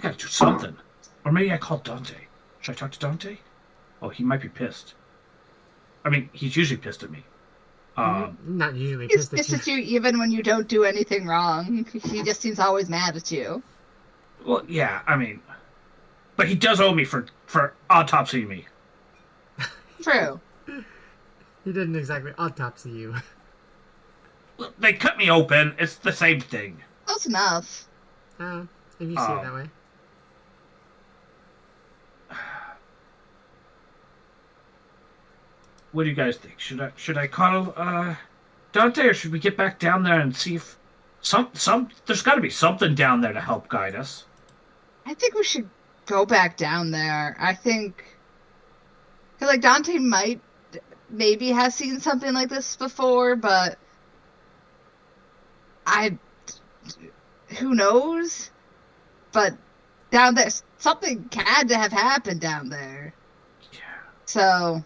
gotta do something. Or maybe I call Dante. Should I talk to Dante? Oh, he might be pissed. I mean, he's usually pissed at me. Not usually He's pissed pissed at you even when you don't do anything wrong. He just seems always mad at you. Well, yeah, I mean, but he does owe me for autopsying me. True. He didn't exactly autopsy you. Well, they cut me open. It's the same thing. Close enough. If you see it that way. What do you guys think? Should I call Dante, or should we get back down there and see if there's got to be something down there to help guide us? I think we should go back down there. I think, cause Dante maybe has seen something like this before, but who knows? But down there, something had to have happened down there. Yeah. So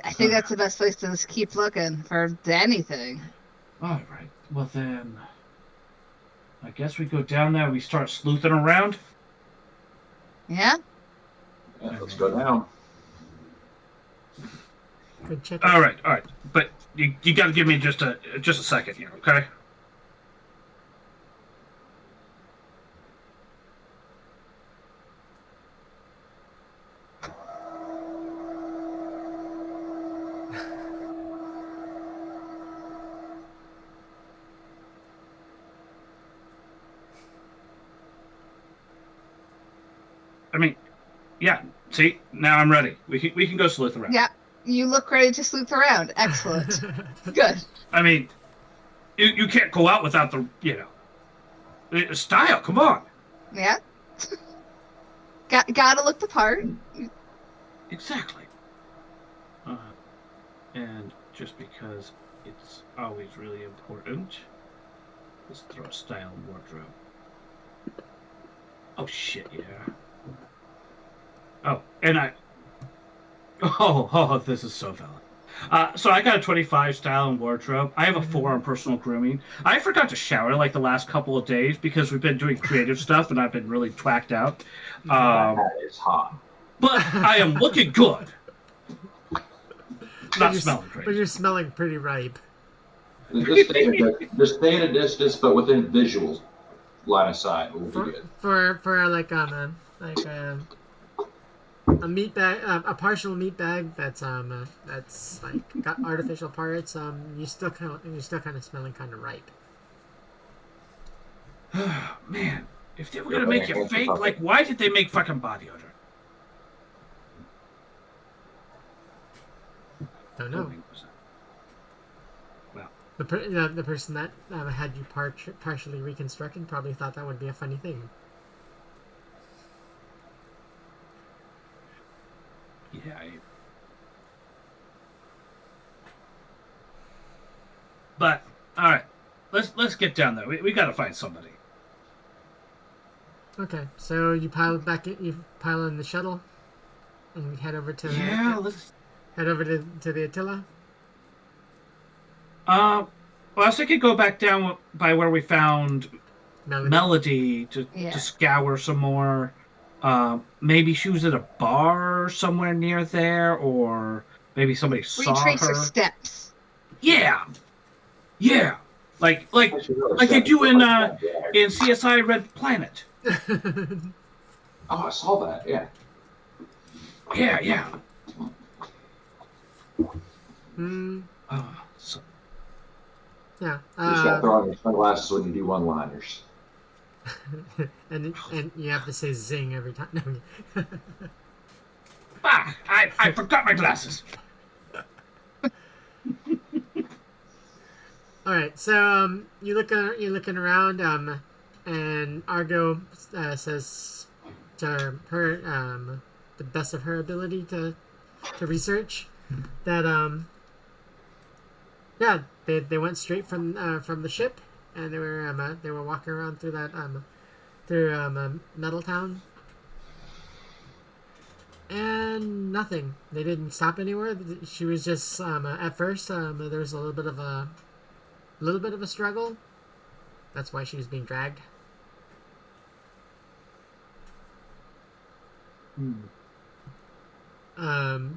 I think that's the best place to just keep looking for anything. All right. Well then, I guess we go down there. We start sleuthing around. Yeah. Yeah, let's go down. Good check. All right. But you got to give me just a second here, okay? I mean, yeah. See, now I'm ready. We can go sleuth around. Yeah. You look ready to sleuth around. Excellent. Good. I mean, you can't go out without the style. Come on. Yeah. Gotta look the part. Exactly. And just because it's always really important, let's throw a style wardrobe. Oh shit, yeah. Oh, and this is so valid. So I got a 25 style and wardrobe. I have a 4 on personal grooming. I forgot to shower the last couple of days because we've been doing creative stuff and I've been really twacked out. That is hot. But I am looking good. Not But smelling great. But you're smelling pretty ripe. Just stay at a distance, but within visual line of sight. We'll be good. For a meat bag, a partial meat bag that's got artificial parts. You're still kind of smelling kind of ripe. Man, if they were gonna make you fake, why did they make fucking body odor? Don't know. Well, The person that had you partially reconstructed probably thought that would be a funny thing. yeah. But all right, let's get down there. We got to find somebody. Okay, so you pile in the shuttle, and we head over to Let's. head over to the Attila. Well, I was thinking go back down by where we found Melody to scour some more. Maybe she was at a bar somewhere near there, or maybe somebody saw Retrace her. her steps. Yeah, like they do in CSI Red Planet. Oh, I saw that. Yeah. Yeah. So, Yeah. You just gotta throw on your sunglasses when you do one-liners. and you have to say zing every time. No. I forgot my glasses. All right, so you're looking around, and Argo says to her, the best of her ability to research, that yeah, they went straight from the ship, and they were walking around through that through Metal Town, and nothing. They didn't stop anywhere. She was just at first there was a little bit of a struggle. That's why she was being dragged.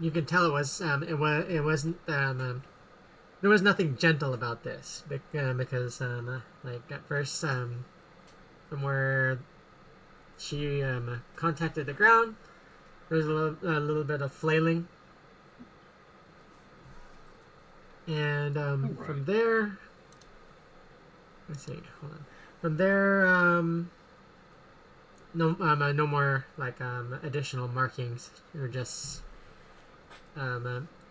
You can tell it wasn't there was nothing gentle about this because like at first from where she contacted the ground, there was a little bit of flailing, and Right. from there. Let's see. Hold on. From there, no more like additional markings. Or just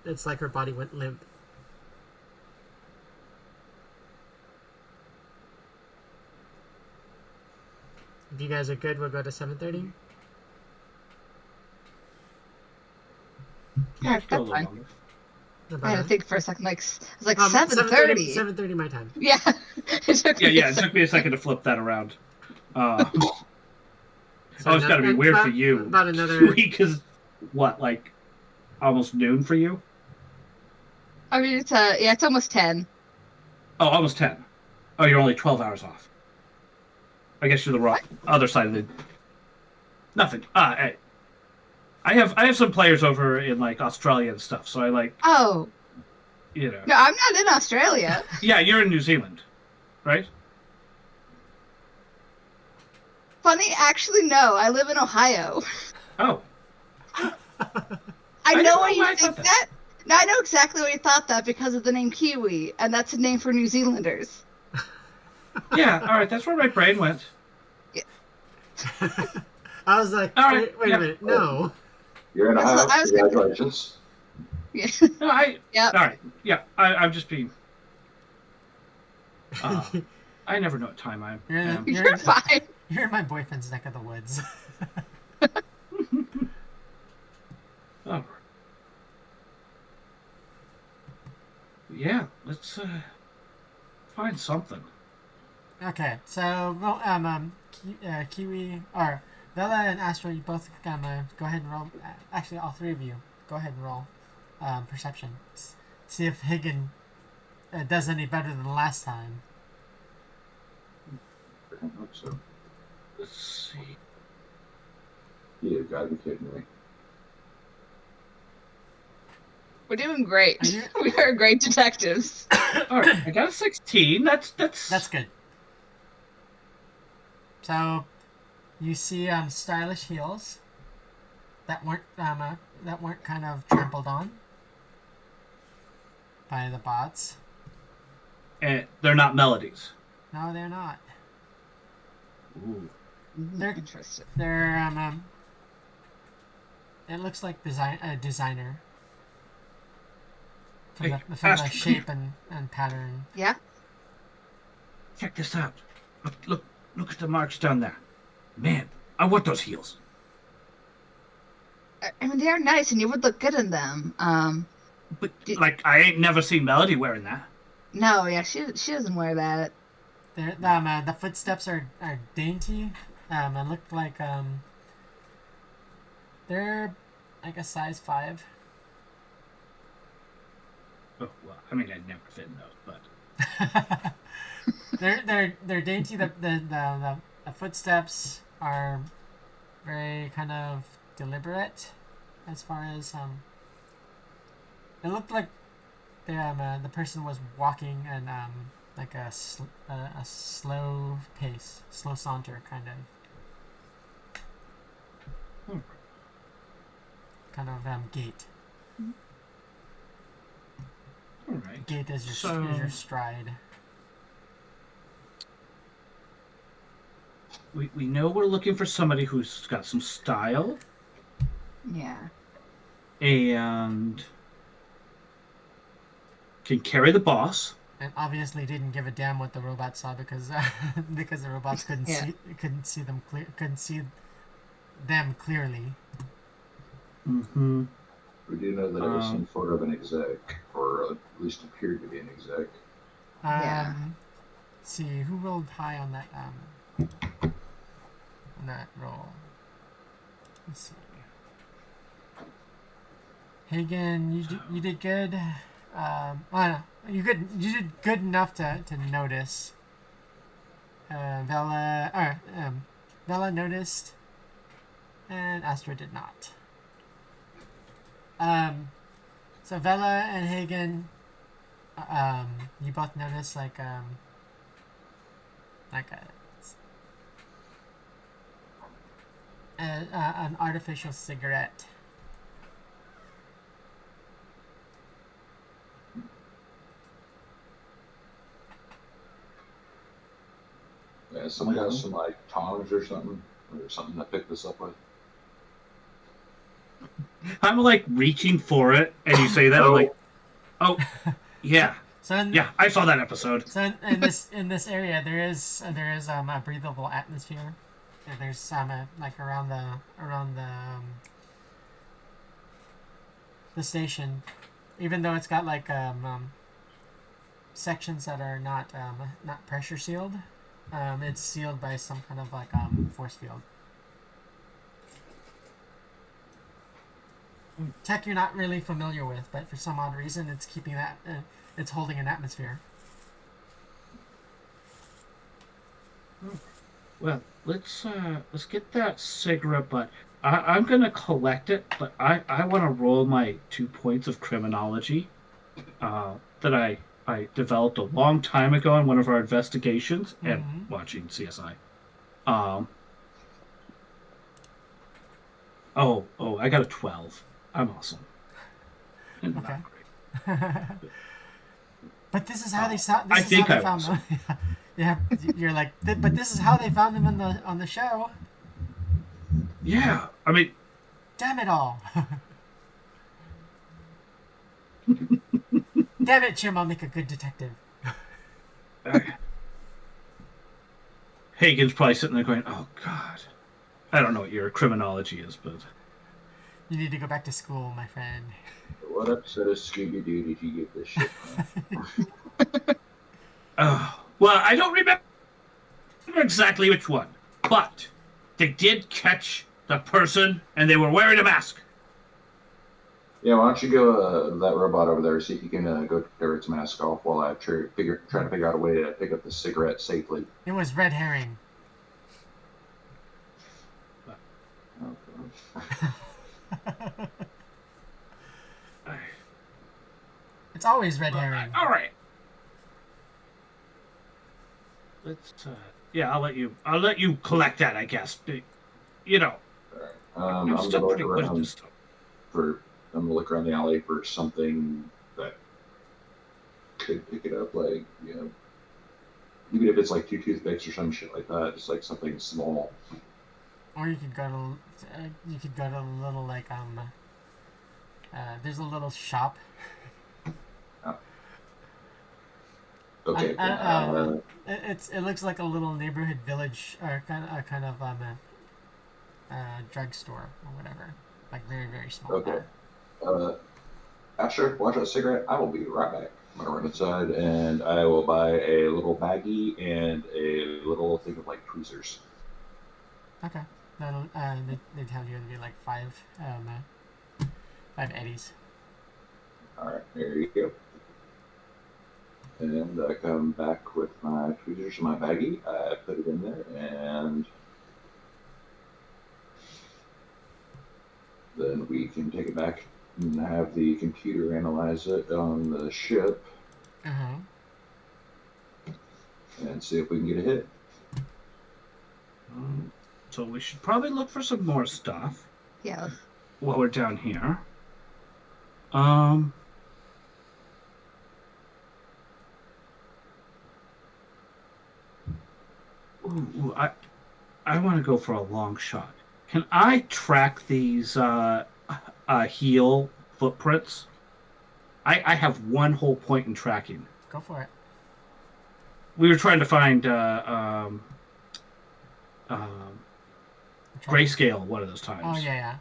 it's like her body went limp. If you guys are good, we'll go to 7:30. Yeah, Still a that's little fine. longer. I had to think for a second. Like, I was like 7:30. 7:30. 7:30 my time. Yeah. It took me a It second. took me a second to flip that around. So It's got to be weird for you. About another. Because what, like almost noon for you? I mean, it's almost 10. Oh, almost 10. Oh, you're only 12 hours off. I guess you're the wrong other side of the. Nothing. Hey. I have some players over in like Australia and stuff, so I like. Oh. You know. No, I'm not in Australia. Yeah, you're in New Zealand, right? Funny, actually, no. I live in Ohio. Oh. I know know why why I you think thought that. No, I know exactly why you thought that because of the name Kiwi, and that's a name for New Zealanders. Yeah. All right. That's where my brain went. I was like, All right, wait yeah. a minute, no. You're in a That's what house. I was- Congratulations. Yeah. No, Yep. All right. Yeah. I'm just being. I never know what time I am. You're fine. You're in my boyfriend's neck of the woods. Oh. Yeah. Let's find something. Okay, so Kiwi or Vela and Astro, you both go ahead and roll. Actually, all three of you go ahead and roll perception. See if Higgin does any better than last time. I hope so. Let's see. You've got to be kidding me. We're doing great. Are you- We are great detectives. All right. I got a 16. That's good. So, you see stylish heels that weren't kind of trampled on by the bots. And they're not melodies. No, they're not. Ooh. They're- Interesting. They're it looks like designer. From Hey, the Astro, shape and pattern. Yeah. Check this out. Look at the marks down there. Man, I want those heels. I mean, they are nice, and you would look good in them. But like, I ain't never seen Melody wearing that. No, yeah, she doesn't wear that. The footsteps are dainty. And look like they're like a size 5. Oh well, I mean, I'd never fit in those, but they're dainty. The footsteps are very kind of deliberate, as far as it looked like the person was walking and like a slow pace, slow saunter kind of gait. all right. Gait is So- your stride. We know we're looking for somebody who's got some style. Yeah. and can carry the boss. And obviously didn't give a damn what the robots saw because because the robots couldn't see them clearly. Mm-hmm. We do know that it was some sort of an exec, or at least appeared to be an exec. Yeah. Let's see who rolled high on that roll. Let's see. Hagen, you did good. You did good enough to notice. Vela noticed, and Astra did not. So Vela and Hagen, you both noticed an artificial cigarette. Yeah, someone got some like tongs or something to pick this up with. I'm like reaching for it, and you say that I'm like, oh, yeah, yeah. I saw that episode. So in this area, there is a breathable atmosphere. There's like around the station, even though it's got like sections that are not pressure sealed. It's sealed by some kind of like force field. Tech you're not really familiar with, but for some odd reason, it's keeping that. It's holding an atmosphere. Well, let's get that cigarette butt. I'm gonna collect it, but I want to roll my 2 points of criminology that I developed a long time ago in one of our investigations and watching CSI. I got a 12. I'm awesome. Okay. But this is how they saw. I found them. Yeah, you're like, but this is how they found them on the show. Yeah, I mean, damn it all. Damn it, Jim! I'll make a good detective. Hagen's probably sitting there going, "Oh God, I don't know what your criminology is, but you need to go back to school, my friend." What episode of Scooby Doo did you get this shit from? Oh, well, I don't remember exactly which one, but they did catch the person, and they were wearing a mask. Yeah, why don't you go that robot over there, see if you can go tear its mask off while I try to figure out a way to pick up the cigarette safely. It was red herring. It's always red herring. All right. Let's. Yeah, I'll let you collect that. I guess. You know. All right. I'm still pretty good at this stuff. I'm gonna look around the alley for something that could pick it up, like even if it's like 2 toothpicks or some shit like that, just like something small. Or you could go to a little like there's a little shop. Oh. Okay. It looks like a little neighborhood village or kind of drugstore or whatever, like very very small. Okay. Asher, watch that cigarette. I will be right back. I'm gonna run inside and I will buy a little baggie and a little thing of like tweezers. Okay. That'll they tell you it'll be like 5 eddies. Alright, there you go. And I come back with my tweezers and my baggie. I put it in there and then we can take it back and have the computer analyze it on the ship. And see if we can get a hit. So we should probably look for some more stuff. Yeah. While we're down here. Ooh, I want to go for a long shot. Can I track these heel footprints. I have one whole point in tracking. Go for it. We were trying to find grayscale one of those times. Oh, yeah.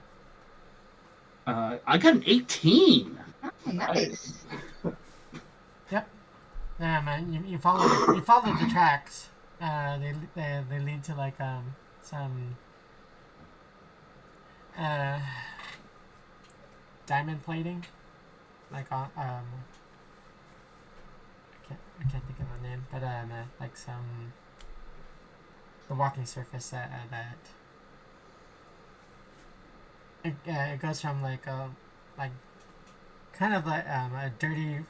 I got an 18. Oh, nice. Yep. Yeah, man. You follow the tracks. They lead to like some diamond plating, like I can't think of the name, but like the walking surface that it goes from like kind of like a dirty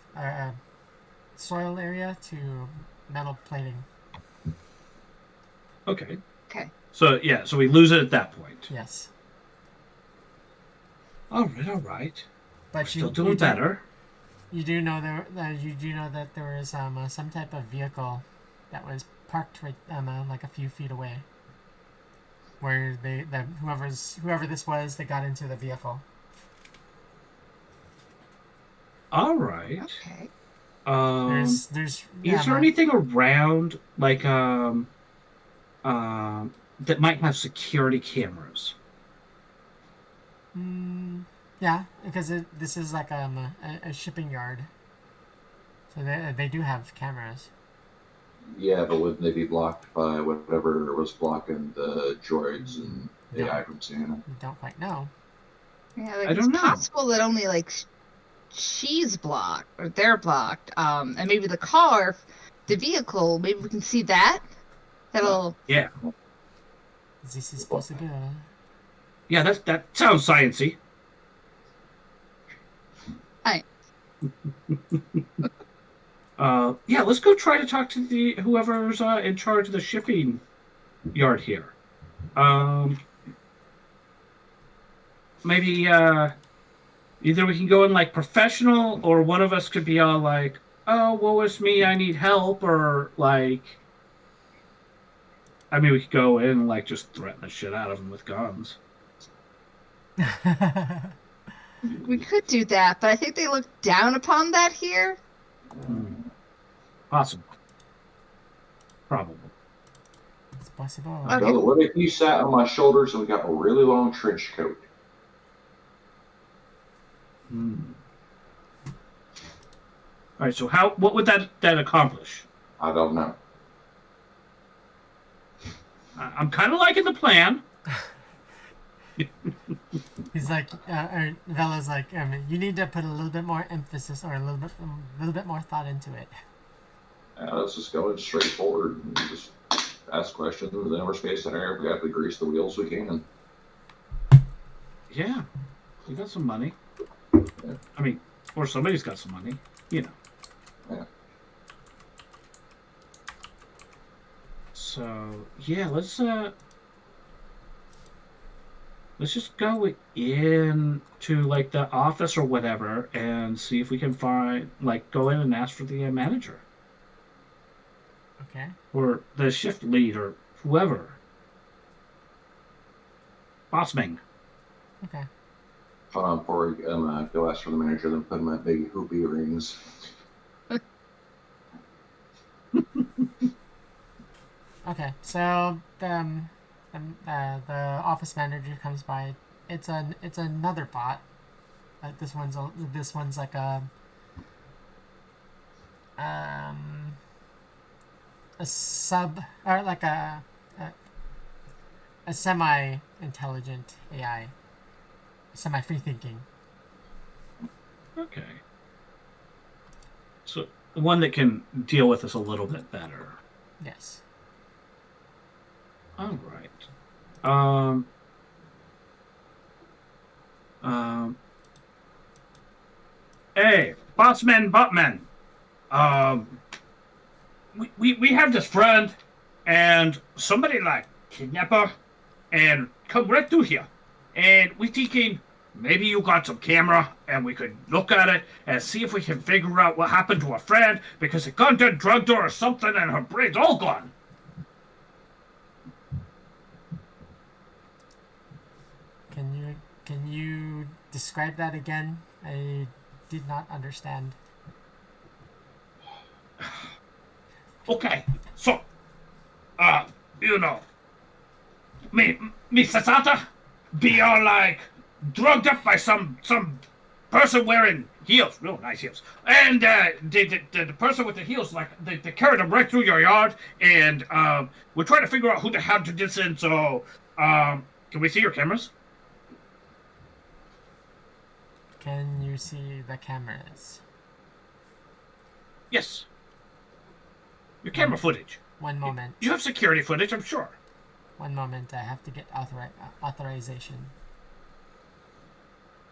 soil area to metal plating. Okay. Okay. So we lose it at that point. Yes. All right. But We're still doing better. You do know that there was some type of vehicle that was parked right like a few feet away, where whoever this was, they got into the vehicle. All right. Okay. There's Is there anything around like that might have security cameras? Yeah, because this is like a shipping yard, so they do have cameras. Yeah, but wouldn't they be blocked by whatever was blocking the droids and AI from seeing it? You don't quite know. Yeah, like I don't know. It's possible that only like she's blocked or they're blocked. And maybe the car, the vehicle, maybe we can see that. That'll. Yeah. This is possible. Yeah, that sounds sciencey. Hi. Yeah, let's go try to talk to whoever's in charge of the shipping yard here. Maybe either we can go in like professional, or one of us could be all like, "Oh, woe is me, I need help," or like, I mean, we could go in and like just threaten the shit out of them with guns. We could do that, but I think they look down upon that here. Possible. Probable. It's possible. Okay. Well, what if you sat on my shoulders and we got a really long trench coat? All right. So what would that accomplish? I don't know. I'm kind of liking the plan. He's like, Vella's like, you need to put a little bit more emphasis or a little bit more thought into it. Let's just go in straightforward and just ask questions, and then we're spacing air. We have to grease the wheels we can. Yeah, we got some money. Yeah. I mean, or somebody's got some money, you know. Yeah. So yeah, let's just go in to like the office or whatever and see if we can go in and ask for the manager. Okay. Or the shift lead or whoever. Boss Ming. Okay. Before we go ask for the manager, then put him at big hoopy rings. Okay. So the office manager comes by. It's another bot. This one's like a sub or like a semi-intelligent AI, semi-free thinking. Okay. So one that can deal with us a little bit better. Yes. All right. Hey, bossman, buttman. We have this friend, and somebody like kidnap her, and come right through here, and we thinking maybe you got some camera, and we could look at it and see if we can figure out what happened to her friend, because it got done drugged her or something, and her brain's all gone. Can you describe that again? I did not understand. Okay, so, you know, me Sasata be all like drugged up by some person wearing heels, real nice heels, and the person with the heels like they carried them right through your yard, and we're trying to figure out who the hell did this in. So, can we see your cameras? Can you see the cameras? Yes, your camera footage. One moment. You have security footage, I'm sure. One moment. I have to get authorization.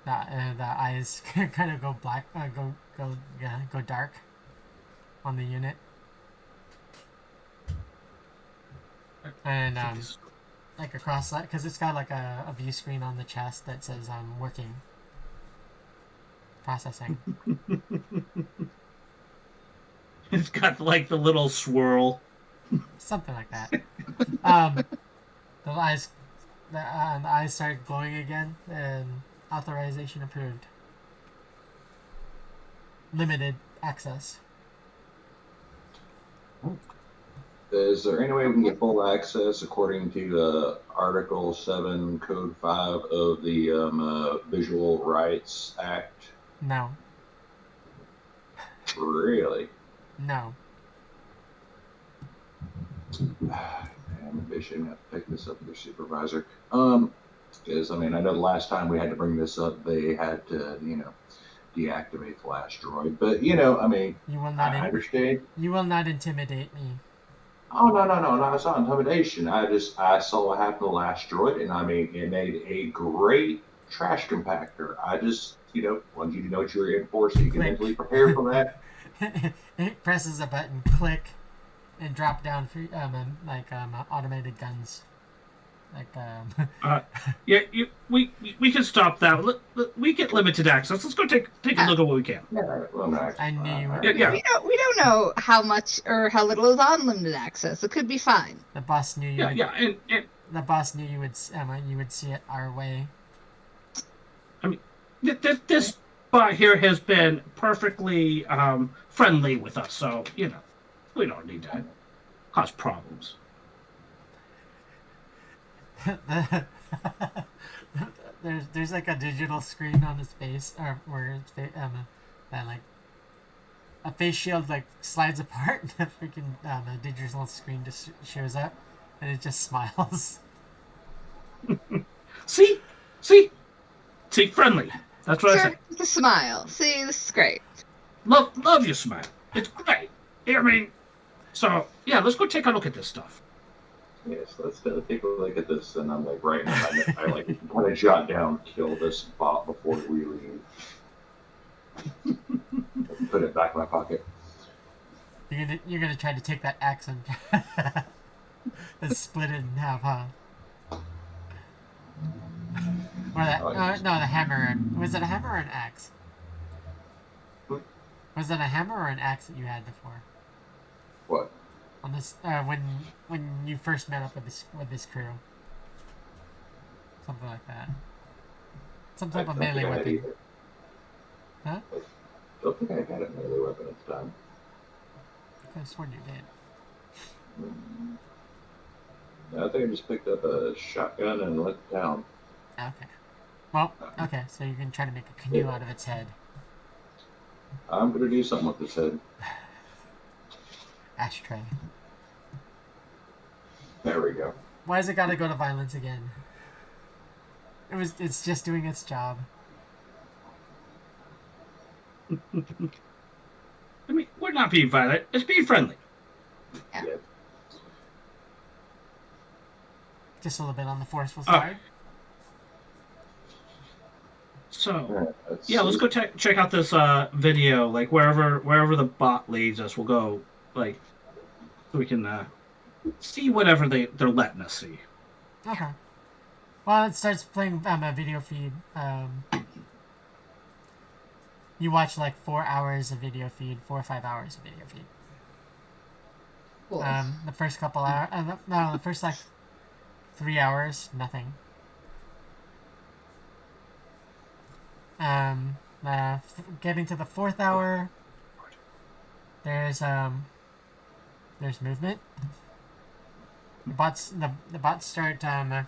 The eyes kind of go black, go dark on the unit, and like across that, because it's got like a view screen on the chest that says working, processing. It's got like the little swirl. Something like that. The eyes start glowing again, and authorization approved. Limited access. Is there any way we can get full access according to Article 7, Code 5 of the Visual Rights Act? No. Really? No. Man, they shouldn't have to pick this up with their supervisor. Because, I mean, I know the last time we had to bring this up, they had to, deactivate the last droid. But, I mean, You will not. I understand. You will not intimidate me. Oh, no, it's not intimidation. I saw what happened to the last droid, and I mean, it made a great trash compactor. I just, wanted you to know what you were in for so you can Click. mentally prepare for that. It presses a button, click, and drop down for automated guns. Yeah, we can stop that. We get limited access. Let's go take a look at what we can. I knew you would. Yeah. We don't know how much or how little is on limited access. It could be fine. The boss knew you. And the boss knew you would see it our way. I mean, this bot here has been perfectly friendly with us, so we don't need to cause problems. There's like a digital screen on his face, or where his face, that like a face shield like slides apart, and the freaking a digital screen just shows up, and it just smiles. See, friendly. That's what I said. The smile. See, this is great. Love your smile. It's great. I mean, so yeah, let's go take a look at this stuff. Yes, let's take a look at this, and I'm like, right now, I want to jot down, kill this bot before we leave. Put it back in my pocket. You're gonna try to take that axe and split it in half, huh? Or that? No, the hammer. Was it a hammer or an axe? Was it a hammer or an axe that you had before? What? On this, when you first met up with this crew, something like that. Some type of melee weapon. Huh? I don't think I had a melee weapon at the time. I could have sworn you did. I think I just picked up a shotgun and went down. Okay. Well, okay, so you can try to make a canoe out of its head. I'm gonna do something with this head. Ashtray. There we go. Why has it got to go to violence again? It's just doing its job. I mean, we're not being violent. It's being friendly. Yeah. Just a little bit on the forceful side. So, let's go check out this video. Like wherever the bot leads us, we'll go. Like, so we can see whatever they're letting us see. Okay. Well, it starts playing a video feed. You watch like 4 hours of video feed, 4 or 5 hours of video feed. Cool. The first couple hours, the first like 3 hours, nothing. Getting to the 4th hour, there's movement. The bots start the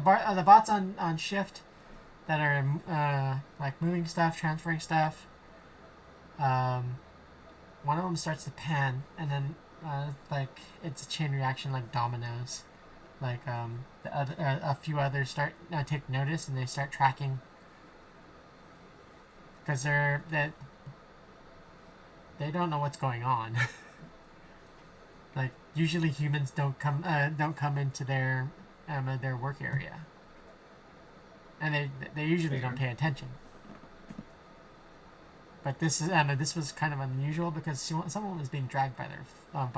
bots on shift that are like moving stuff, transferring stuff. One of them starts to pan, and then like it's a chain reaction like dominoes. Like a few others start take notice, and they start tracking because they don't know what's going on. Like usually humans don't come into their work area, and they usually don't pay attention. But this was kind of unusual because someone was being dragged by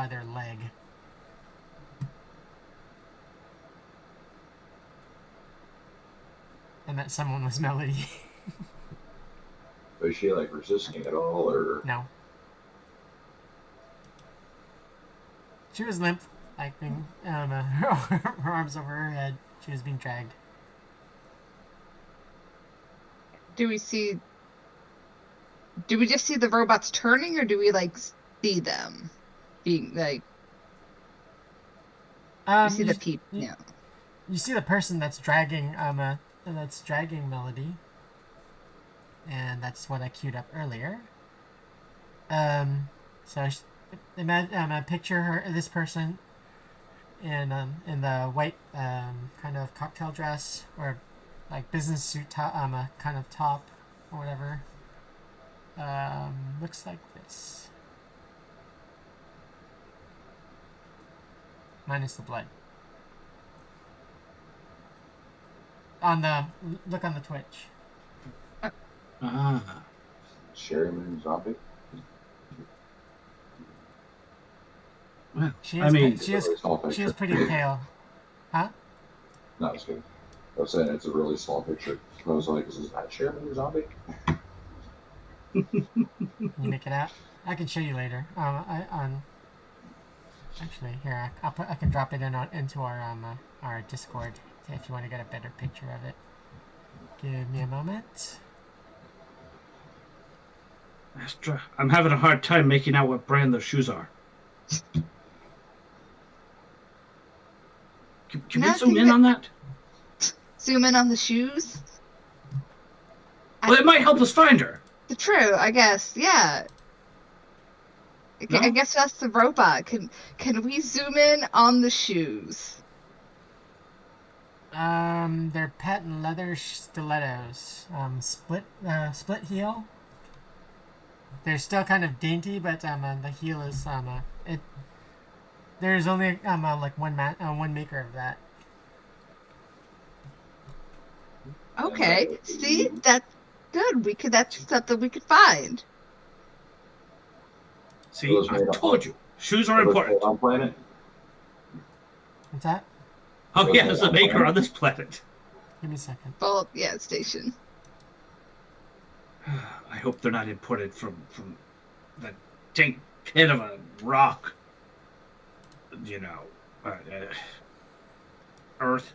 their leg. And that someone was Melody. Was she like resisting at all, or No. She was limp, like being her arms over her head. She was being dragged. Do we just see the robots turning, or do we like see them being like? We see the people. Yeah. You see the person that's dragging Melody, and that's what I queued up earlier. So picture this person in the white kind of cocktail dress or like business suit top, kind of top or whatever. Looks like this. Minus the blood. Look on the Twitch. Sherry Moon Zombie? She is pretty pale. Huh? No, it's good. I was saying it's a really small picture. I was like, is that Sherry Moon Zombie? Can you make it out? I can show you later. Actually, here I can drop it into our Discord if you want to get a better picture of it. Give me a moment. Astra, I'm having a hard time making out what brand those shoes are. Can we zoom in on that? Zoom in on the shoes? Well, it might help us find her. True, I guess. Yeah. No? I guess that's the robot. Can we zoom in on the shoes? They're patent leather stilettos. Split heel. They're still kind of dainty, but the heel is it. There's only like one maker of that. Okay. See, that's good. That's something we could find. See, I told you, shoes are important. On planet? What's that? Oh yeah, there's a maker on this planet. Give me a second. Well, yeah, station. I hope they're not imported from that dank pit of a rock. You know, Earth.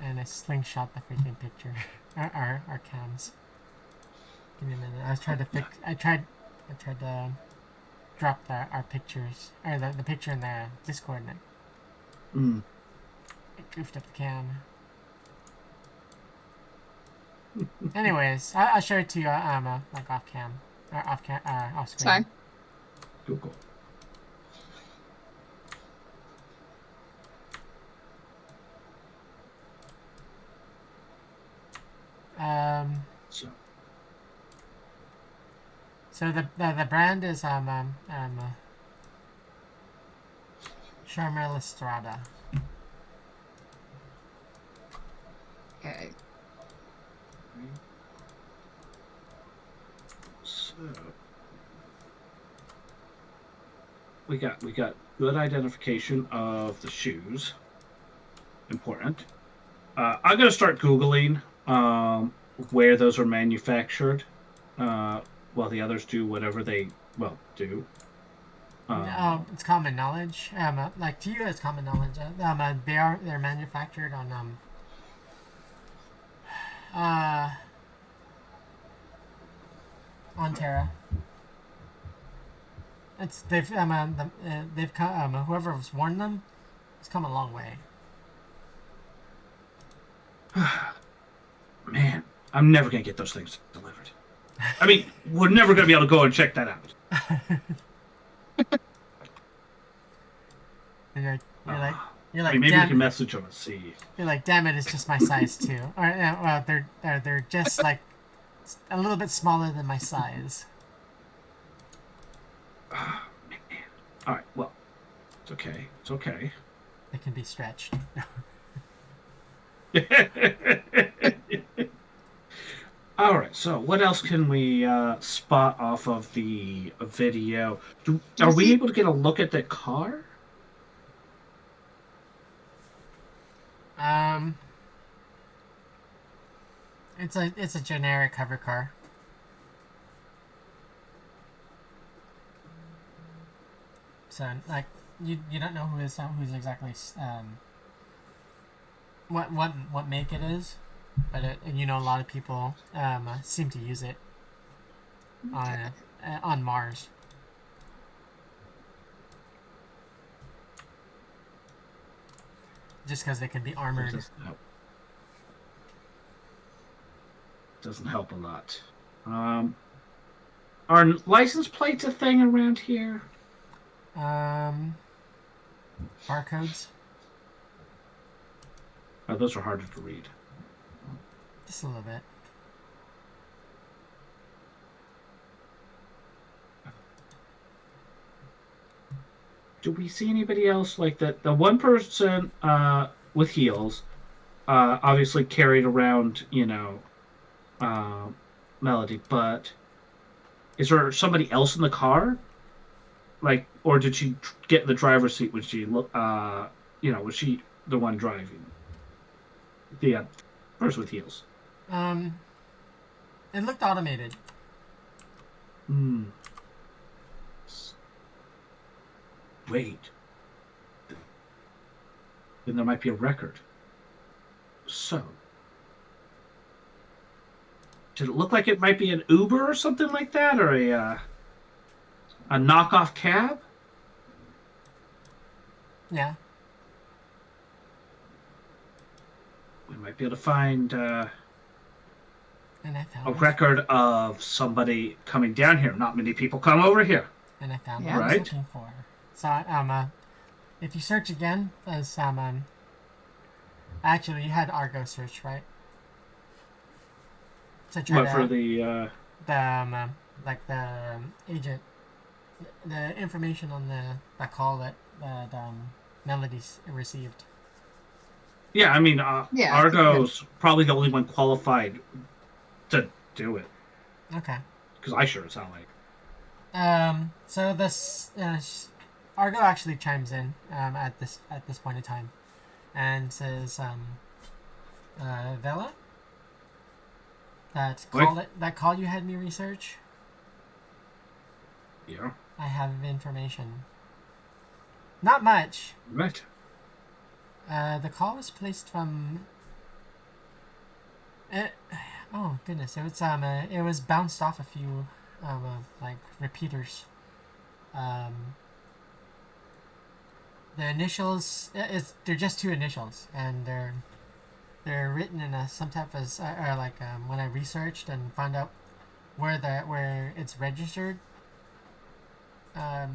And I slingshot the freaking picture. our cams. Give me a minute. I tried to drop our pictures or the picture in the Discord. And it goofed up the cam. Anyways, I'll show it to you like off cam or off screen. Sorry. Cool. So the brand is Charmel Estrada. Okay. So we got good identification of the shoes. Important. I'm gonna start Googling where those are manufactured, while the others do whatever they do. It's common knowledge. Like to you, it's common knowledge. They're manufactured on on Terra. They've come, whoever's warned them, it's come a long way. Man, I'm never gonna get those things delivered. I mean, we're never gonna be able to go and check that out. And you're like, I mean, maybe we damn. can message them and see. You're like, damn it, it's just my size too. Or well, they're just like a little bit smaller than my size. Oh, man. All right, well, it's okay. It's okay. They can be stretched. All right, so what else can we spot off of the video? Are we able to get a look at the car? It's a generic hover car. So like you don't know who's exactly what make it is, but a lot of people seem to use it on Mars. Just because they can be armored. Doesn't help a lot. Are license plates a thing around here? Barcodes. Oh, those are harder to read. Just a little bit. Do we see anybody else like that? The one person with heels, obviously carried around, Melody, but is there somebody else in the car? Like, or did she get in the driver's seat? Was she, was she the one driving? The person with heels. It looked automated. Wait. Then there might be a record. So, did it look like it might be an Uber or something like that, or a knockoff cab? Yeah. We might be able to find And I found a record of somebody coming down here. Not many people come over here. And I found Yeah. what I was Right. looking for. So if you search again, as actually you had Argo search, right? To try But for the agent, the information on the call that Melody received. yeah, I mean, Yeah, Argo's probably the only one qualified to do it. Okay. Because I sure as hell like. So this Argo actually chimes in at this point in time, and says, Vela, that call you had me research. Yeah. I have information. Not much. Right. The call was placed from. Oh goodness! It was bounced off a few, repeaters. The initials they're just two initials, and they're written in some type of when I researched and found out where it's registered. The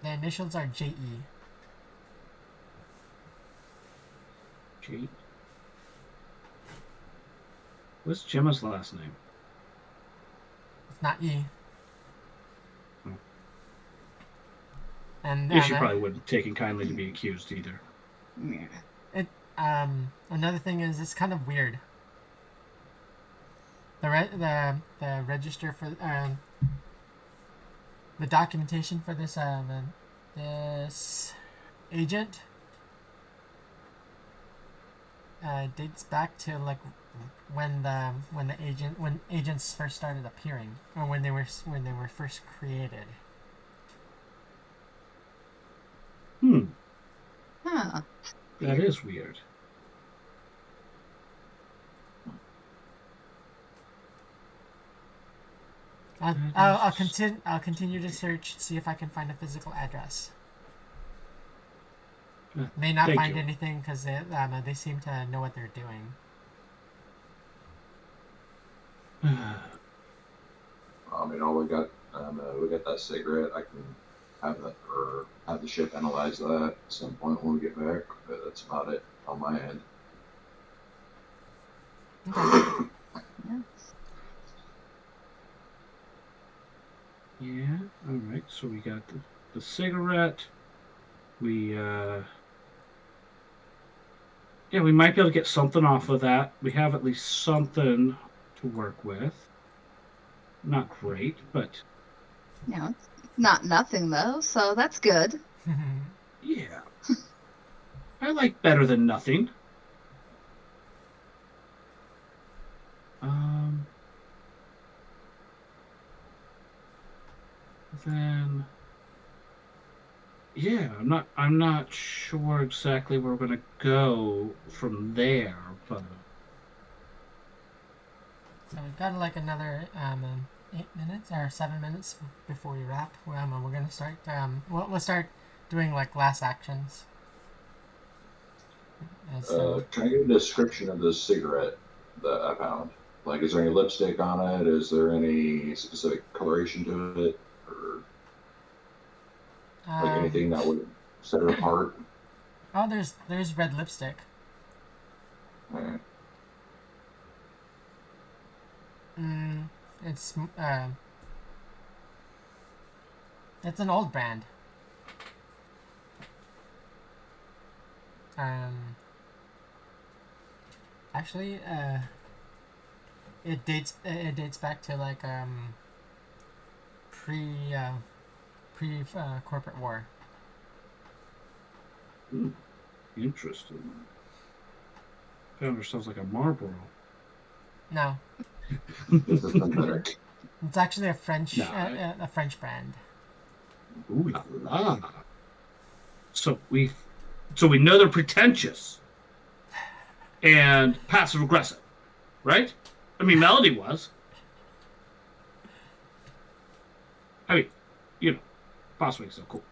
initials are JE. G. What's Gemma's last name? It's not E. Hmm. And Yeah, she probably wouldn't taken kindly to be accused either. Yeah. Another thing is it's kind of weird. The register for the documentation for this this agent dates back to like when agents first started appearing, or when they were first created. Huh. That is weird. I'll continue to search, see if I can find a physical address. May not find anything because they seem to know what they're doing. I mean, we got that cigarette. I can have that or have the ship analyze that at some point when we get back. But that's about it on my end. Okay. Yeah. All right. So we got the cigarette. We we might be able to get something off of that. We have at least something to work with. Not great, but It's not nothing though, so that's good. yeah. I like better than nothing. Then I'm not sure exactly where we're gonna go from there, but So we've got like another 8 minutes or 7 minutes before we wrap. We're gonna start. We'll start doing like last actions. Can I get a description of the cigarette that I found? Like, is there any lipstick on it? Is there any specific coloration to it, or like anything that would set it apart? Oh, there's red lipstick. Right. It's an old brand. Actually, it dates back to like pre corporate war. Interesting. Found ourselves like a Marlboro. No, This is better. it's actually a French No. a French brand. Ooh la la. So we know they're pretentious and passive aggressive, right? I mean, Melody was. I mean, Boss Wing's so cool.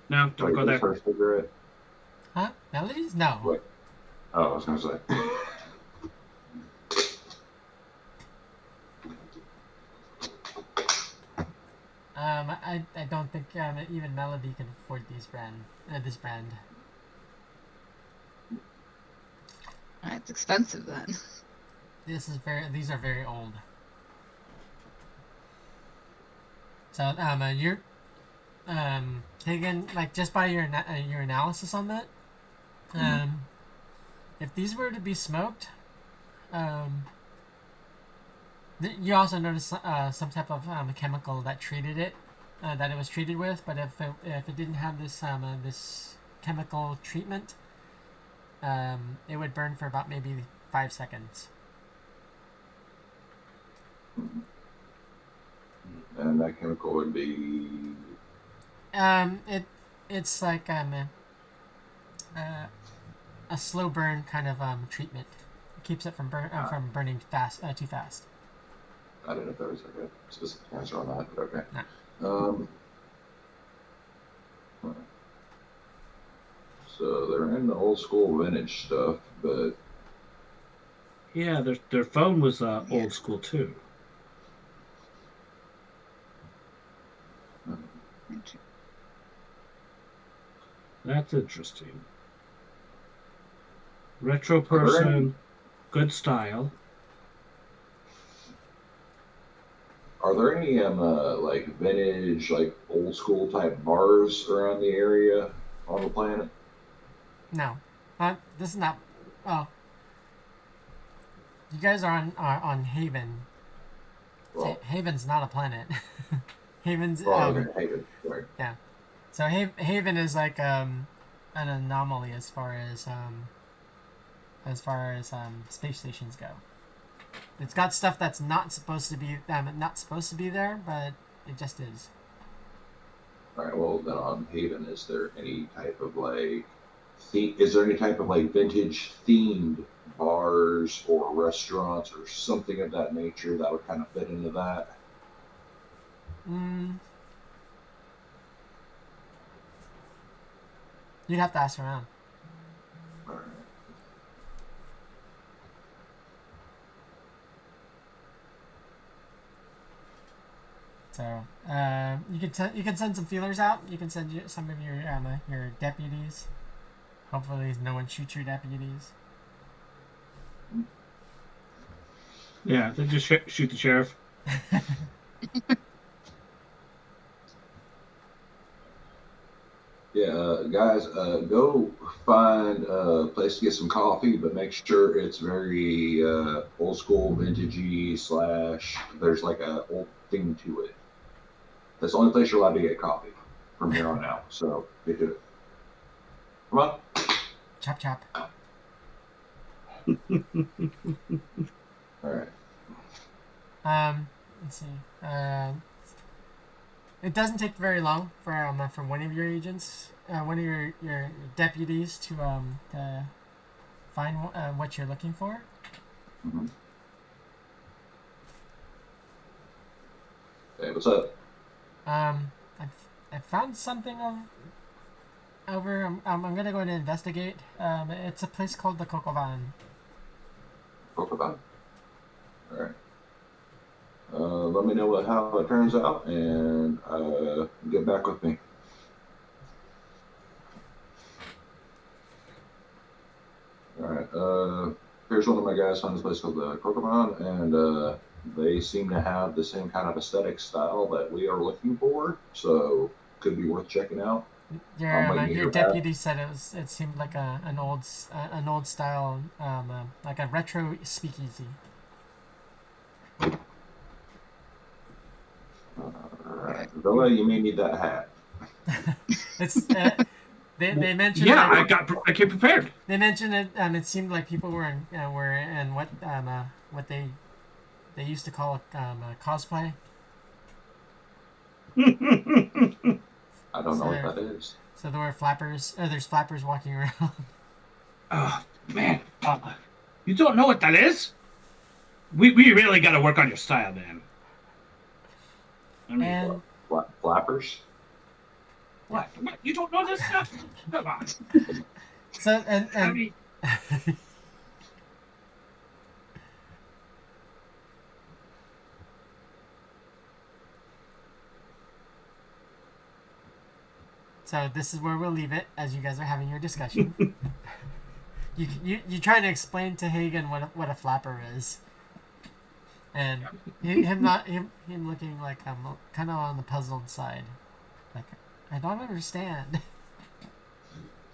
No, don't go there. First cigarette. Huh? Melodies? No. What? Oh, I was gonna say. I don't think even Melody can afford this brand. It's expensive then. These are very old. So you're Hagen, like just by your analysis on that, if these were to be smoked, you also notice some type of chemical that treated it, that it was treated with. But if it didn't have this this chemical treatment, it would burn for about maybe 5 seconds. And that chemical would be. It's like a slow burn kind of treatment. It keeps it from burning too fast. I don't know if there was like a specific answer on that, but okay. No. So they're in the old school vintage stuff, but Yeah, their phone was old school too. That's interesting. Retro person, good style. are there any like vintage, like old school type bars around the area on the planet? No, this is not. Oh, you guys are on Haven. Well, Haven's not a planet. Haven's okay, Haven. Sorry. yeah. So Haven is like an anomaly as far as space stations go. It's got stuff that's not supposed to be there, but it just is. All right. Well, then on Haven, is there any type of like is there any type of like vintage themed bars or restaurants or something of that nature that would kind of fit into that? You'd have to ask around. All right. So you can send some feelers out. You can send some of your deputies. Hopefully, no one shoots your deputies. Yeah, they just shoot the sheriff. Yeah, guys, go find a place to get some coffee, but make sure it's very old school, vintagey / there's like a old thing to it. That's the only place you're allowed to get coffee from here on out. So get to it. Come on. Chop chop. All right. Let's see. It doesn't take very long for one of your agents, one of your deputies to find what you're looking for. Mm-hmm. Hey, what's up? I found something over. I'm gonna go and investigate. It's a place called the Cocovan. Cocovan. All right. Let me know how it turns out, and get back with me. All right. Here's one of my guys found this place called the Cocovan, and they seem to have the same kind of aesthetic style that we are looking for, so could be worth checking out. Your deputy said it seemed like an old style, like a retro speakeasy. Alright, Villa, you may need that hat. It's they mentioned. Yeah, I came prepared. They mentioned it. It seemed like people were in what they used to call cosplay. I don't know what that is. So there were flappers. There's flappers walking around. Oh man, you don't know what that is? We really got to work on your style, man. I mean, Flappers? What? You don't know this stuff? Come on. So and I mean, so this is where we'll leave it as you guys are having your discussion. you trying to explain to Hagen what a flapper is, and him looking like I'm kind of on the puzzled side, like I don't understand.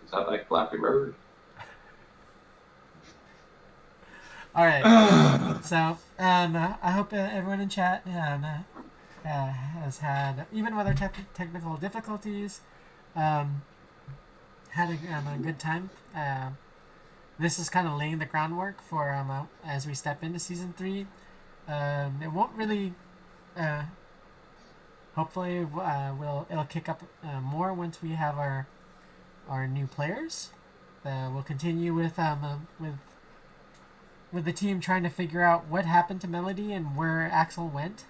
Is that like Flappy Bird? All right. So I hope everyone in chat has had, even with our technical difficulties, had a good time. This is kind of laying the groundwork for as we step into season 3. It won't really. Hopefully, it'll kick up more once we have our new players. We'll continue with the team trying to figure out what happened to Melody and where Axel went.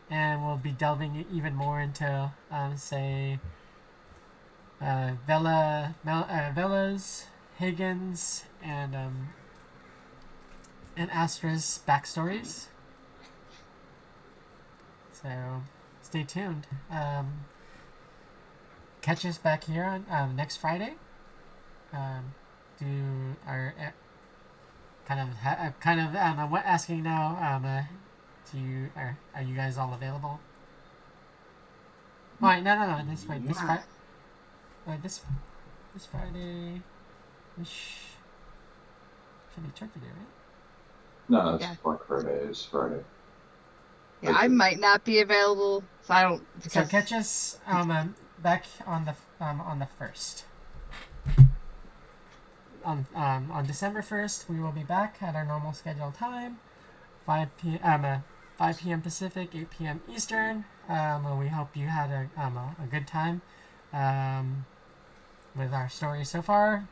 And we'll be delving even more into, Vella's, Hagen's, and Astra's backstories. So, stay tuned. Catch us back here on next Friday. Do our asking now. Are you guys all available? All right, no. This Friday. This Friday. Should be Turkey Day, right? No, it's Black Friday. It's Friday. Yeah, I might not be available, so I don't. So catch us back on the 1st. On December 1st, we will be back at our normal scheduled time, 5 p.m. Pacific, 8 p.m. Eastern. We hope you had a good time. with our story so far.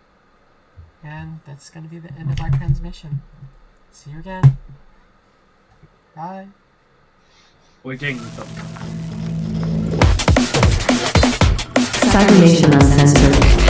And that's going to be the end of our transmission. See you again. Bye. We ding them. Cybernation Uncensored.